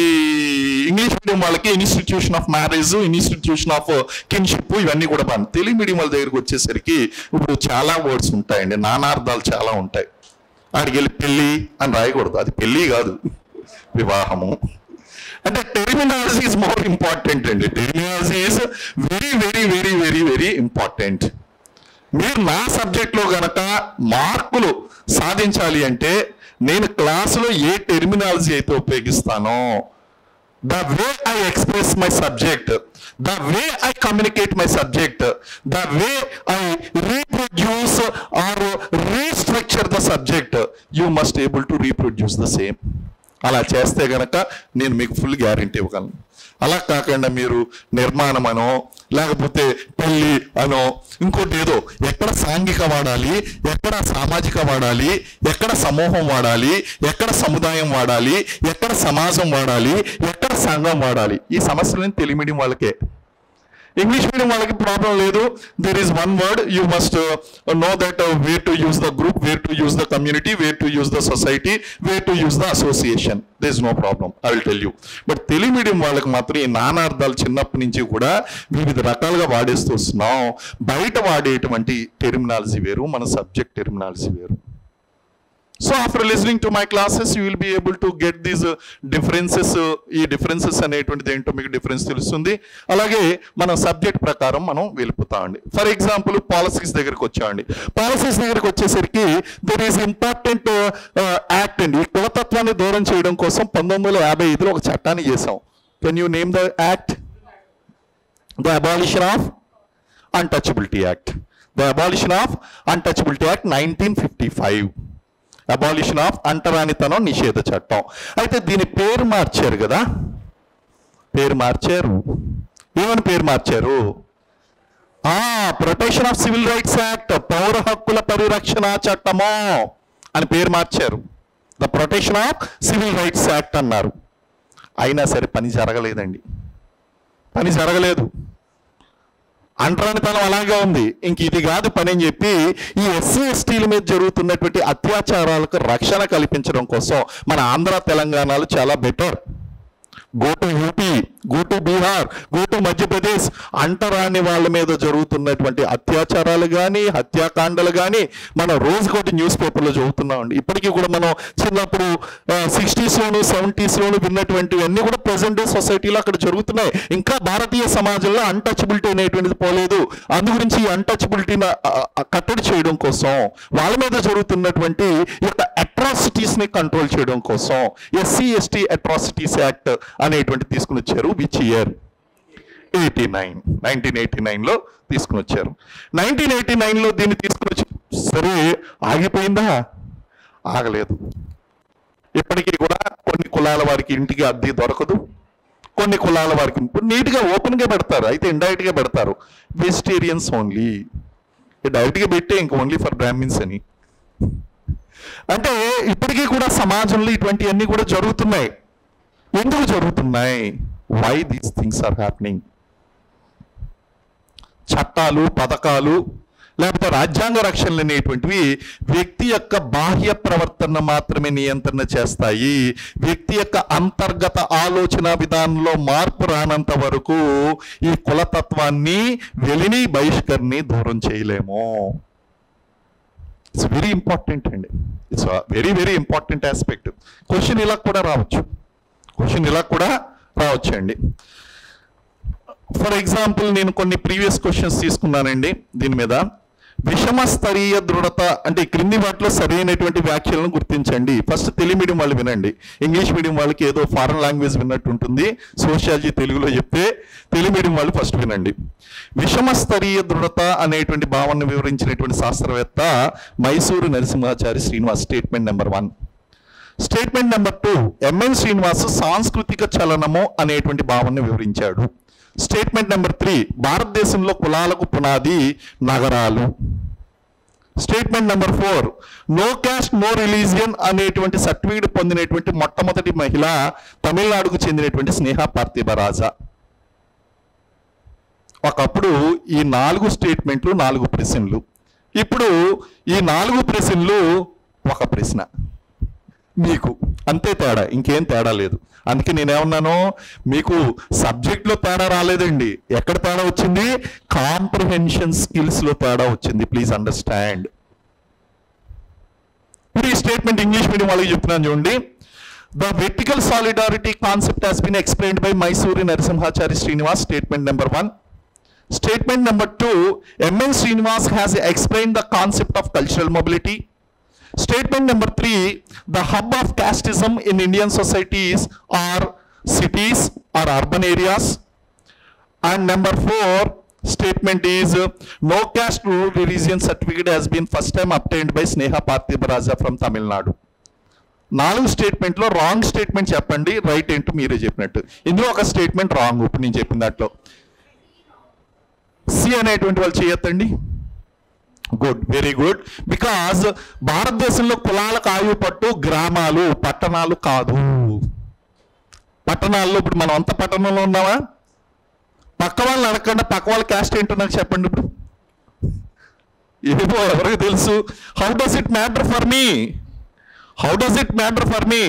ఇంగ్లీష్ మీడియం వాళ్ళకి institution of marriage, institution of kinship, ఇవన్నీ కూడా బాగుంది. తెలుగు మీడియం వాళ్ళ దగ్గరికి వచ్చేసరికి ఇప్పుడు చాలా వర్డ్స్ ఉంటాయండి, నానార్థాలు చాలా ఉంటాయి. ఆడికి వెళ్ళి పెళ్ళి అని రాయకూడదు, అది పెళ్ళి కాదు, వివాహము. అంటే టెర్మినాలజీ ఈజ్ మోర్ ఇంపార్టెంట్ అండి. Terminology is very very very very very important. మీరు నా సబ్జెక్ట్లో గనక మార్కులు సాధించాలి అంటే నేను క్లాసులో ఏ టెర్మినాలజీ అయితే ఉపయోగిస్తానో, the way I express my subject, the way I communicate my subject, the way I reproduce or restructure the subject, you must able to reproduce the same. అలా చేస్తే గనక నేను మీకు ఫుల్ గ్యారెంటీ ఇవ్వగలను. అలా కాకుండా మీరు నిర్మాణం అనో, లేకపోతే పెళ్ళి అనో, ఇంకోటి ఏదో, ఎక్కడ సాంఘిక వాడాలి, ఎక్కడ సామాజిక వాడాలి, ఎక్కడ సమూహం వాడాలి, ఎక్కడ సముదాయం వాడాలి, ఎక్కడ సమాజం వాడాలి, ఎక్కడ సంఘం వాడాలి, ఈ సమస్యలను తెలుగు మీడియం వాళ్ళకే. ఇంగ్లీష్ మీడియం వాళ్ళకి ప్రాబ్లం లేదు. There is one word, you must know that where to use the group, where to use the community, where to use the society, where to use the association. There is no problem, I will tell you. But Telugu medium వాళ్ళకి మాత్రం ఈ నానార్థాలు చిన్నప్పటి నుంచి కూడా వివిధ రకాలుగా వాడేస్తూ వస్తున్నాం. బయట వాడేటువంటి టెర్మినాలజీ వేరు, మన సబ్జెక్ట్ టెర్మినాలజీ వేరు. So after listening to my classes, you will be able to get these differences. ఈ డిఫరెన్సెస్ అనేటువంటిది ఏంటో మీకు డిఫరెన్స్ తెలుస్తుంది. అలాగే మన సబ్జెక్ట్ ప్రకారం మనం వెళ్ళిపోతామండి. ఫర్ ఎగ్జాంపుల్ పాలసీస్ దగ్గరికి వచ్చామండి. పాలసీస్ దగ్గరికి వచ్చేసరికి దెర్ ఈస్ ఇంపార్టెంట్ యాక్ట్ అండి. ఈ కులతత్వాన్ని దూరం చేయడం కోసం 1955లో ఒక చట్టాన్ని చేసాం. Can you name the act? The abolition of untouchability act. The abolition of untouchability act 1955. Abolition of అంటరానితనం నిషేధ చట్టం. అయితే దీని పేరు మార్చారు కదా, పేరు మార్చారు. ఏమని పేరు మార్చారు? Protection of civil rights act, పౌర హక్కుల పరిరక్షణ చట్టము అని పేరు మార్చారు. The protection of civil rights act అన్నారు. అయినా సరే పని జరగలేదండి, పని జరగలేదు. అంటరానితనం అలాగే ఉంది. ఇంక ఇది కాదు పని అని చెప్పి ఈ ఎస్సీ ఎస్టీల మీద జరుగుతున్నటువంటి అత్యాచారాలకు రక్షణ కల్పించడం కోసం మన ఆంధ్ర తెలంగాణలో చాలా better. Go to UP, go to Bihar, go to Madhya Pradesh. అంటరాని వాళ్ళ మీద జరుగుతున్నటువంటి అత్యాచారాలు కానీ హత్యాకాండలు కానీ మనం రోజుకోటి న్యూస్ పేపర్లో చదువుతున్నామండి. ఇప్పటికీ కూడా మనం చిన్నప్పుడు 60s లోను 70s లోను విన్నటువంటివన్నీ కూడా ప్రజెంట్ డే సొసైటీలో అక్కడ జరుగుతున్నాయి. ఇంకా భారతీయ సమాజంలో అన్టచబిలిటీ అనేటువంటిది పోలేదు. అందు గురించి ఈ అన్టచబిలిటీని కట్టడి చేయడం కోసం, వాళ్ళ మీద జరుగుతున్నటువంటి యొక్క అట్రాసిటీస్ని కంట్రోల్ చేయడం కోసం ఎస్సీ ఎస్టీ అట్రాసిటీస్ యాక్ట్ అనేటువంటి తీసుకుని వచ్చారు. Which year? 1989లో తీసుకుని వచ్చారు. 1989లో దీన్ని తీసుకుని వచ్చి సరే ఆగిపోయిందా? ఆగలేదు. ఇప్పటికీ కూడా కొన్ని కులాల వారికి ఇంటికి అద్దె దొరకదు, కొన్ని కులాల వారికి నీట్గా ఓపెన్గా పెడతారు, అయితే ఇండైరెక్ట్గా పెడతారు. వెజిటేరియన్స్ ఓన్లీ, డైరెక్ట్గా పెట్టే ఇంక ఓన్లీ ఫర్ బ్రాహ్మిన్స్ అని. అంటే ఇప్పటికీ కూడా సమాజంలో ఇటువంటివన్నీ కూడా జరుగుతున్నాయి. ఎందుకు జరుగుతున్నాయి? Why these things are happening? చట్టాలు, పథకాలు లేకపోతే రాజ్యాంగ రక్షణలు అనేటువంటివి వ్యక్తి యొక్క బాహ్య ప్రవర్తన మాత్రమే నియంత్రణ చేస్తాయి. వ్యక్తి యొక్క అంతర్గత ఆలోచన విధానంలో మార్పు రానంత వరకు ఈ కులతత్వాన్ని వెలిని బహిష్కరణని దూరం చేయలేము. ఇట్స్ వెరీ ఇంపార్టెంట్ అండి. It's very very important aspect. Question ఇలా కూడా రావచ్చు, అండి. ఫర్ ఎగ్జాంపుల్ నేను కొన్ని ప్రీవియస్ క్వశ్చన్స్ తీసుకున్నానండి దీని మీద. విషమ స్తరీయ దృఢత అంటే క్రింది వాటిలో సరైనటువంటి వ్యాఖ్యలను గుర్తించండి. ఫస్ట్ తెలుగు మీడియం వాళ్ళు వినండి. ఇంగ్లీష్ మీడియం వాళ్ళకి ఏదో ఫారెన్ లాంగ్వేజ్ విన్నట్టు ఉంటుంది. సోషియాలజీ తెలుగులో చెప్తే తెలుగు మీడియం వాళ్ళు ఫస్ట్ వినండి. విషమ స్తరీయ దృఢత అనేటువంటి భావనను వివరించినటువంటి శాస్త్రవేత్త Mysore Narasimhachari Srinivas. Statement number 1. Statement number 2, M N Srinivas సాంస్కృతిక చలనము అనేటువంటి భావనను వివరించాడు. స్టేట్మెంట్ నెంబర్ 3, భారతదేశంలో కులాలకు పునాది నగరాలు. Statement number 4, no caste no religion అనేటువంటి సర్టిఫికేట్ పొందినటువంటి మొట్టమొదటి మహిళ తమిళనాడుకు చెందినటువంటి స్నేహ పార్థిబరాజా. ఒకప్పుడు ఈ 4 స్టేట్మెంట్లు 4 ప్రశ్నలు. ఇప్పుడు ఈ 4 ప్రశ్నలు ఒక ప్రశ్న. మీకు అంతే తేడా, ఇంకేం తేడా లేదు. అందుకే నేనేమన్నాను, మీకు సబ్జెక్ట్లో తేడా రాలేదండి. ఎక్కడ తేడా వచ్చింది? కాంప్రహెన్షన్ స్కిల్స్లో తేడా వచ్చింది. Please understand. ఇప్పుడు ఈ స్టేట్మెంట్ ఇంగ్లీష్ మీడియం వాళ్ళకి చెప్తున్నాను చూడండి. The vertical solidarity concept has been explained by Mysore Narasimhachari Srinivas. Statement number 1. Statement number 2, M.N. Srinivas has explained the concept of cultural mobility. Statement number 3, the hub of casteism in Indian societies are cities or urban areas. And number 4 statement is, no caste no religion certificate has been first time obtained by Sneha Parthibaraja from Tamil Nadu. 4 స్టేట్మెంట్లో wrong statement చెప్పండి, right ఏంటో మీరే చెప్పినట్టు. ఇందులో ఒక statement wrong. ఇప్పుడు నేను చెప్పిన దాంట్లో సి అనేటువంటి వాళ్ళు చేయొద్దండి. Good, very good. బికాజ్ భారతదేశంలో కులాలకు ఆయువు పట్టు గ్రామాలు, పట్టణాలు కాదు. పట్టణాల్లో ఇప్పుడు మనం అంత పట్టణంలో ఉన్నామా? పక్క వాళ్ళని అడగకుండా పక్క వాళ్ళ క్యాస్ట్ ఏంటో నాకు చెప్పండి. ఇప్పుడు ఏమో ఎవరికి తెలుసు. How does it matter for me? How does it matter for me?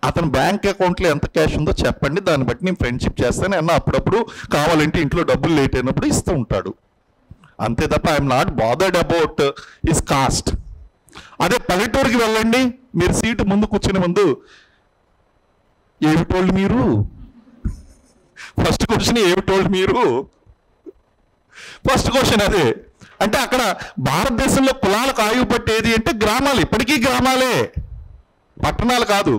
అతను బ్యాంక్ అకౌంట్లో ఎంత క్యాష్ ఉందో చెప్పండి, దాన్ని బట్టి నేను ఫ్రెండ్షిప్ చేస్తాను అన్న. అప్పుడప్పుడు కావాలంటే ఇంట్లో డబ్బులు లేట్ అయినప్పుడు ఇస్తూ ఉంటాడు. అంతే తప్ప I'm not bothered about his cost. అదే పల్లెటూరుకి వెళ్ళండి, మీరు సీటు ముందు కూర్చునే ముందు ఏమిటోళ్ళు మీరు, ఫస్ట్ క్వశ్చన్ ఏమిటోళ్ళు మీరు, ఫస్ట్ క్వశ్చన్ అదే. అంటే అక్కడ భారతదేశంలో కులాలకు ఆయువు పట్టేది అంటే గ్రామాలు, ఇప్పటికీ గ్రామాలే, పట్టణాలు కాదు.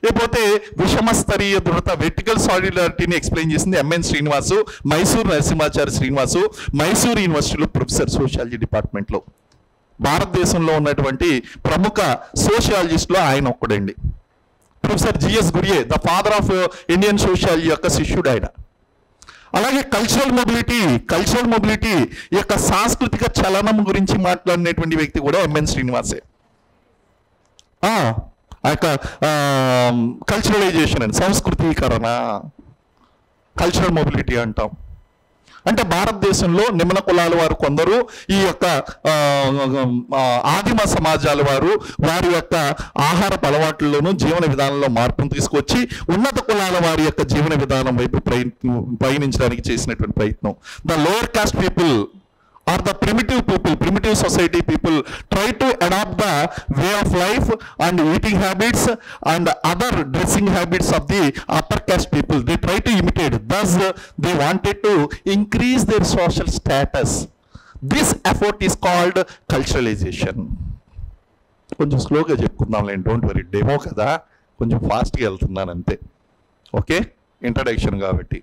లేకపోతే విషమస్తరీయ దృఢత, వెర్టికల్ సాలిడారిటీని ఎక్స్ప్లెయిన్ చేసింది ఎంఎన్ శ్రీనివాసు, మైసూరు నరసింహాచారి శ్రీనివాసు, మైసూరు యూనివర్సిటీలో ప్రొఫెసర్ సోషియాలజీ డిపార్ట్మెంట్లో. భారతదేశంలో ఉన్నటువంటి ప్రముఖ సోషియాలజిస్ట్లో ఆయన ఒక్కడండి. Professor G S Ghurye, the father of Indian sociology యొక్క శిష్యుడు ఆయన. అలాగే కల్చరల్ మొబిలిటీ యొక్క సాంస్కృతిక చలనం గురించి మాట్లాడినటువంటి వ్యక్తి కూడా ఎంఎన్ శ్రీనివాసే. ఆ యొక్క కల్చరలైజేషన్ అని, సంస్కృతీకరణ, కల్చరల్ మొబిలిటీ అంటాం. అంటే భారతదేశంలో నిమ్న కులాల వారు కొందరు, ఈ యొక్క ఆదిమ సమాజాల వారు వారి యొక్క ఆహారపు అలవాట్లలోనూ జీవన విధానంలో మార్పును తీసుకొచ్చి ఉన్నత కులాల వారి యొక్క జీవన విధానం వైపు పయనించడానికి చేసినటువంటి ప్రయత్నం. The lower caste people or the primitive society people try to adopt the way of life and eating habits and other dressing habits of the upper caste people. They try to imitate. Thus, they wanted to increase their social status. This effort is called culturalization. కొంచెం స్లోగా చెప్పుకుందాంలేండి, don't worry, demo కదా, కొంచెం ఫాస్ట్గా వెళ్తున్నాను అంతే. Okay, introduction కాబట్టి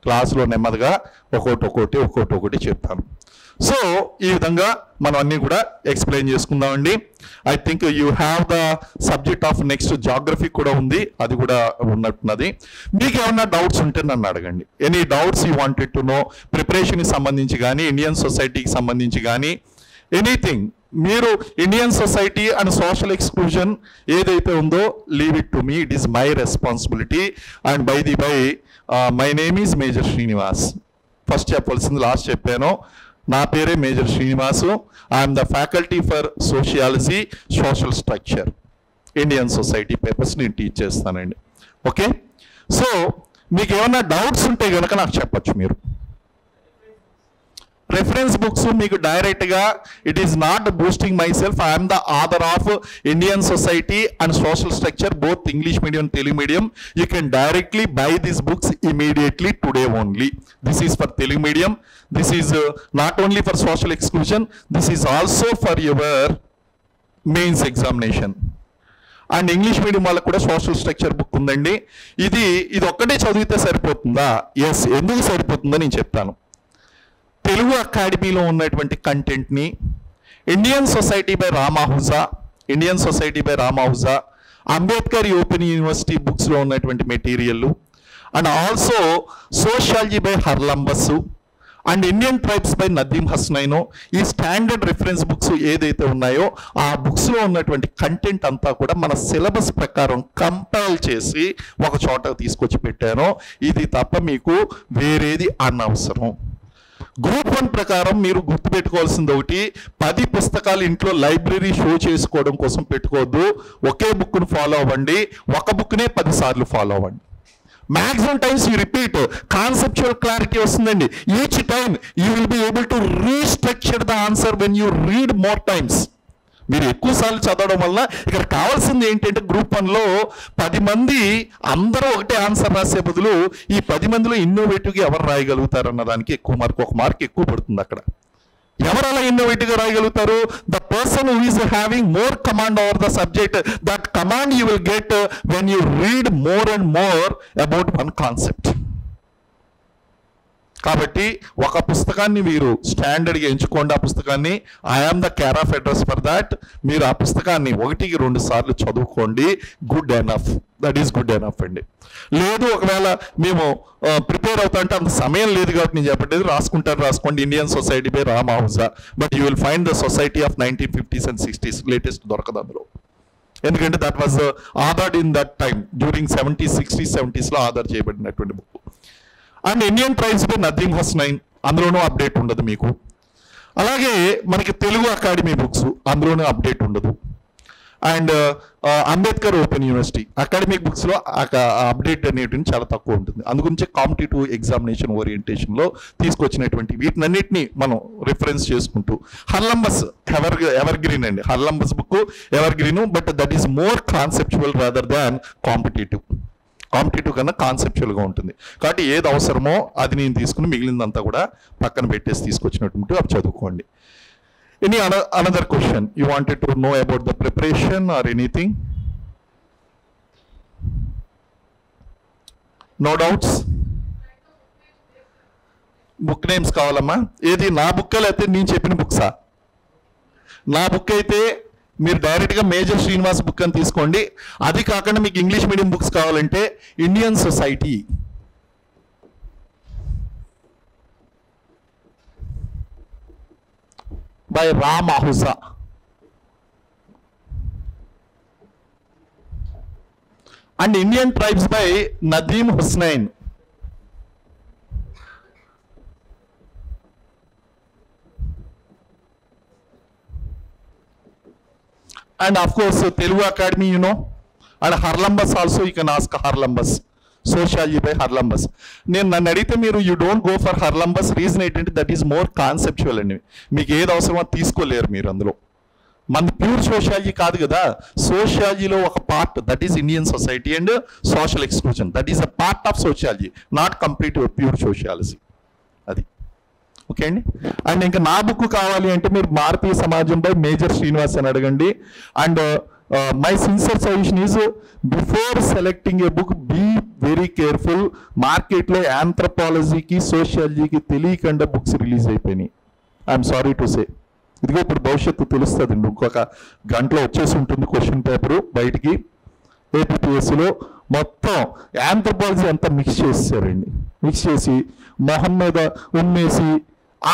క్లాసులో నెమ్మదిగా ఒక్కొక్కటి చెప్తాను. సో ఈ విధంగా మనం అన్నీ కూడా ఎక్స్ప్లెయిన్ చేసుకుందామండి. I think you have the subject of next geography కూడా ఉంది, అది కూడా ఉన్నట్టున్నది. మీకు ఏమన్నా డౌట్స్ ఉంటే నన్ను అడగండి. Any doubts you wanted to know, ప్రిపరేషన్కి సంబంధించి కానీ, ఇండియన్ సొసైటీకి సంబంధించి కానీ, ఎనీథింగ్. మీరు Indian society and social exclusion ఏదైతే ఉందో, leave it to me, it is my responsibility. And by my name is major Srinivas. First చెప్పాల్సింది లాస్ట్ చెప్పాను, నా పేరే major Srinivas. I'm the faculty for sociology, social structure, Indian society papers నేను teach చేస్తానండి. Okay, so మీకు ఏమైనా డౌట్స్ ఉంటే కనుక నాకు చెప్పచ్చు. మీరు రెఫరెన్స్ బుక్స్ మీకు డైరెక్ట్గా, it is not boosting myself, I'm the author of Indian society and social structure, both English medium, Telugu medium. You can directly buy these books immediately today only. This is for Telugu medium, this is not only for social exclusion, this is also for your mains examination. And English medium వాళ్ళకు కూడా social structure book ఉందండి. ఇది ఒక్కటే చదివితే సరిపోతుందా? Yes, ఎందుకు సరిపోతుందో నేను చెప్తాను. తెలుగు అకాడమీలో ఉన్నటువంటి కంటెంట్ని Indian society by Ram Ahuja, Ambedkar open university బుక్స్లో ఉన్నటువంటి material, and also sociology by Haralambos and Indian tribes by Nadeem Hasnain, ఈ స్టాండర్డ్ రిఫరెన్స్ బుక్స్ ఏదైతే ఉన్నాయో ఆ బుక్స్లో ఉన్నటువంటి కంటెంట్ అంతా కూడా మన సిలబస్ ప్రకారం కంపైల్ చేసి ఒక చోట తీసుకొచ్చి పెట్టాను. ఇది తప్ప మీకు వేరేది అనవసరం. గ్రూప్ 1 ప్రకారం మీరు గుర్తుపెట్టుకోవాల్సింది ఒకటి, 10 పుస్తకాలు ఇంట్లో లైబ్రరీ షో చేసుకోవడం కోసం పెట్టుకోవద్దు. ఒకే బుక్ను ఫాలో అవ్వండి, ఒక బుక్నే 10 సార్లు ఫాలో అవ్వండి. Maximum times you repeat, conceptual clarity వస్తుందండి. Each time you will be able to restructure the answer when you read more times. మీరు ఎక్కువసార్లు చదవడం వల్ల ఇక్కడ కావాల్సింది ఏంటంటే, గ్రూప్ 1లో 10 మంది అందరూ ఒకటే ఆన్సర్ రాసే బదులు ఈ 10 మందిలో ఇన్నోవేటివ్గా ఎవరు రాయగలుగుతారు అన్న దానికి ఎక్కువ మార్క్, ఒక మార్క్ ఎక్కువ పడుతుంది అక్కడ. ఎవరు అలా ఇన్నోవేటివ్గా రాయగలుగుతారు? The person who is having more command over the subject. That command you will get when you read more and more about one concept. కాబట్టి ఒక పుస్తకాన్ని మీరు స్టాండర్డ్గా ఎంచుకోండి. ఆ పుస్తకాన్ని I am the care of address for that. మీరు ఆ పుస్తకాన్ని 1-2 సార్లు చదువుకోండి. Good enough, that is good enough అండి. లేదు ఒకవేళ మేము ప్రిపేర్ అవుతా అంటే అంత సమయం లేదు కాబట్టి నేను చెప్పట్లేదు, రాసుకోండి. Indian society by Ram Ahuja, but you will find the society of 1950s and 60s, latest దొరకదు అందులో. ఎందుకంటే that was authored in that time, during 70s, 60s, 70sలో ఆధార్ చేయబడినటువంటి book. And Indian tribes by Nadeem Hasnain, అందులోనూ అప్డేట్ ఉండదు మీకు. అలాగే మనకి తెలుగు అకాడమీ బుక్స్, అందులోనూ అప్డేట్ ఉండదు. And Ambedkar open university academic బుక్స్లో అప్డేట్ అనేటువంటి చాలా తక్కువ ఉంటుంది. అందుగురించి కాంపిటేటివ్ ఎగ్జామినేషన్ ఓరియంటేషన్లో తీసుకొచ్చినటువంటి వీటినన్నిటిని మనం రిఫరెన్స్ చేసుకుంటూ హర్లంబస్ ఎవర్ గ్రీన్ అండి. Haralambos book evergreen, but that is more conceptual rather than competitive కన్నా కాన్సెప్చువల్గా ఉంటుంది. కాబట్టి ఏది అవసరమో అది నేను తీసుకుని మిగిలిందంతా కూడా పక్కన పెట్టేసి తీసుకొచ్చినటువంటి అవి చదువుకోండి. Any another question you wanted to know about the preparation or anything? No doubts? Book names కావాలమ్మా? ఏది నా బుక్ అయితే నేను చెప్పిన బుక్సా? నా బుక్ అయితే మీరు డైరెక్ట్గా మేజర్ శ్రీనివాస్ బుక్ అని తీసుకోండి. అది కాకుండా మీకు ఇంగ్లీష్ మీడియం బుక్స్ కావాలంటే Indian society by Ram Ahuja and Indian Tribes by Nadeem Hussain. And of course Telugu Academy, you know, and Harlambas also you can ask Harlambas. Sociology by Haralambos. నన్ను అడిగితే మీరు you don't go for Haralambos. Reason ఏంటంటే that is more conceptual అండి. మీకు ఏది అవసరమో తీసుకోలేరు మీరు అందులో. మన ప్యూర్ సోషియాలజీ కాదు కదా. సోషియాలజీలో ఒక part that is Indian society and social exclusion. That is a part of sociology, not complete pure sociology. అది ఓకే అండి. అండ్ ఇంకా నా బుక్ కావాలి అంటే మీరు భారతీయ సమాజం బై మేజర్ శ్రీనివాస్ అని అడగండి. And my sincere suggestion is before selecting a book be very careful. మార్కెట్లో ఆంథ్రపాలజీకి సోషియాలజీకి తెలియకుండా బుక్స్ రిలీజ్ అయిపోయినాయి. I'm sorry to say. ఇదిగో ఇప్పుడు భవిష్యత్తు తెలుస్తుందండి. ఇంకొక గంటలో వచ్చేసి ఉంటుంది క్వశ్చన్ పేపరు బయటికి. ఏపీపీఎస్సీలో మొత్తం ఆంథ్రపాలజీ అంతా మిక్స్ చేసేసారండి. మిక్స్ చేసి మొహం మీద ఉమ్మేసి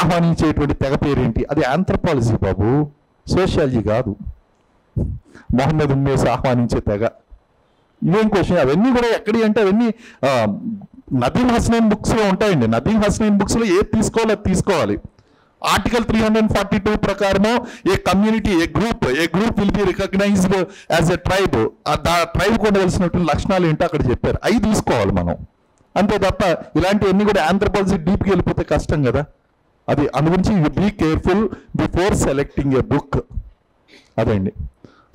ఆహ్వానించేటువంటి తెగ పేరేంటి? అది ఆంథ్రపాలజీ బాబు, సోషియాలజీ కాదు. మొహమ్మద్ ఉమ్మేసి ఆహ్వానించే తెగ. ఇవేం క్వశ్చన్? అవన్నీ కూడా ఎక్కడి అంటే అవన్నీ నదీమ్ హస్నైన్ బుక్స్లో ఉంటాయండి. నదీమ్ హస్నైన్ బుక్స్లో ఏది తీసుకోవాలో అది తీసుకోవాలి. ఆర్టికల్ 342 ప్రకారము ఏ కమ్యూనిటీ ఏ group will be recognized as a tribe. ఆ ట్రైబ్ ఉండవలసినటువంటి లక్షణాలు ఏంటో అక్కడ చెప్పారు. అవి తీసుకోవాలి మనం. అంతే తప్ప ఇలాంటివన్నీ కూడా ఆంథ్రపాలజీ డీప్కి వెళ్ళిపోతే కష్టం కదా. అది అందుగురించి you be careful before selecting a book. అదండి.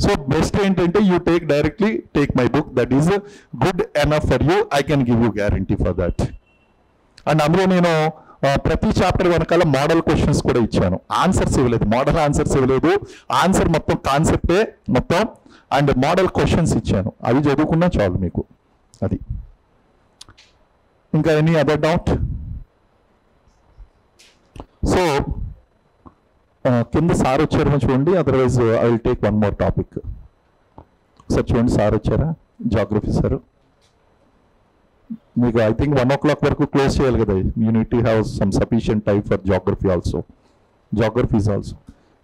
సో బెస్ట్ ఏంటంటే you directly take my book. That is good enough for you. I can give you guarantee for that. And అందులో నేను ప్రతి చాప్టర్ వెనకాల మోడల్ క్వశ్చన్స్ కూడా ఇచ్చాను. Answers ఇవ్వలేదు, model answers ఇవ్వలేదు. ఆన్సర్ మొత్తం కాన్సెప్టే మొత్తం. అండ్ మోడల్ క్వశ్చన్స్ ఇచ్చాను. అవి చదువుకున్నా చాలు మీకు. అది. ఇంకా ఎనీ అదర్ డౌట్? సో కింద సార్ వచ్చారేమో చూడండి. Otherwise I will take one more topic. ఒకసారి చూడండి, సార్ వచ్చారా? Geography sir. మీకు ఐ థింక్ 1 o'clock వరకు క్లోజ్ చేయాలి కదా. You need to have some sufficient time for geography also. Geographies also.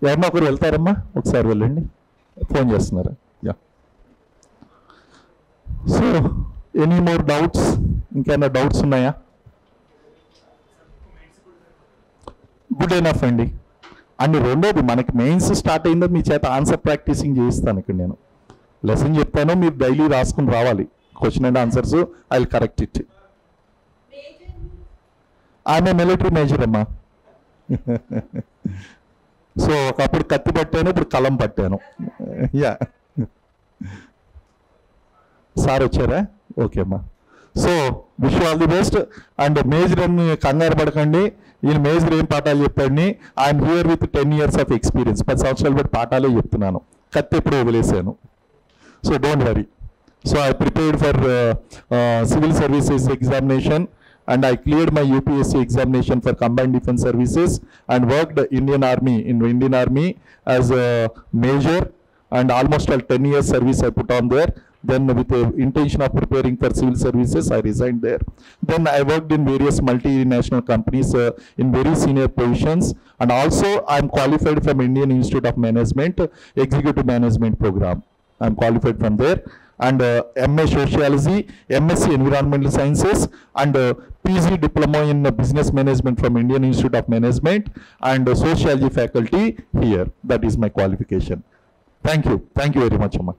ఎవరినో ఒకరు వెళ్తారమ్మా? ఒకసారి వెళ్ళండి. ఫోన్ చేస్తున్నారా? Yeah. So any more doubts? ఇంకేమైనా డౌట్స్ ఉన్నాయా? గుడ్ ఎనఫ్ అండి. అండ్ రెండోది, మనకి మెయిన్స్ స్టార్ట్ అయిందో మీ చేత ఆన్సర్ ప్రాక్టీసింగ్ చేయిస్తాను. ఇక్కడ నేను లెసన్ చెప్తాను, మీరు డైలీ రాసుకుని రావాలి. Question and answers I will correct it. ఆమె మిలిటరీ మేజర్ అమ్మా. సో ఒకప్పుడు కత్తి పట్టాను, ఇప్పుడు కలం పట్టాను. యా. సార్ వచ్చారా? ఓకే అమ్మా. So wish all the best. And major అని కంగారు పడకండి. ఈయన మేజర్ ఏం పాఠాలు చెప్పాడని. I'm here with 10 years of experience. 10 సంవత్సరాలు బట్టి పాఠాలే చెప్తున్నాను. కత్తి ఎప్పుడు వదిలేసాను. So don't worry. So I prepared for civil services examination and I cleared my UPSC examination for Combined Defense Services and worked in Indian Army as a major, and almost 10 years service I put on there. Then with the intention of preparing for civil services, I resigned there. Then I worked in various multinational companies in very senior positions, and also I am qualified from Indian Institute of Management Executive Management Program. I am qualified from there. And MA Sociology, MSc Environmental Sciences, and PG Diploma in Business Management from Indian Institute of Management, and Sociology faculty here. That is my qualification. Thank you very much అమ్మా.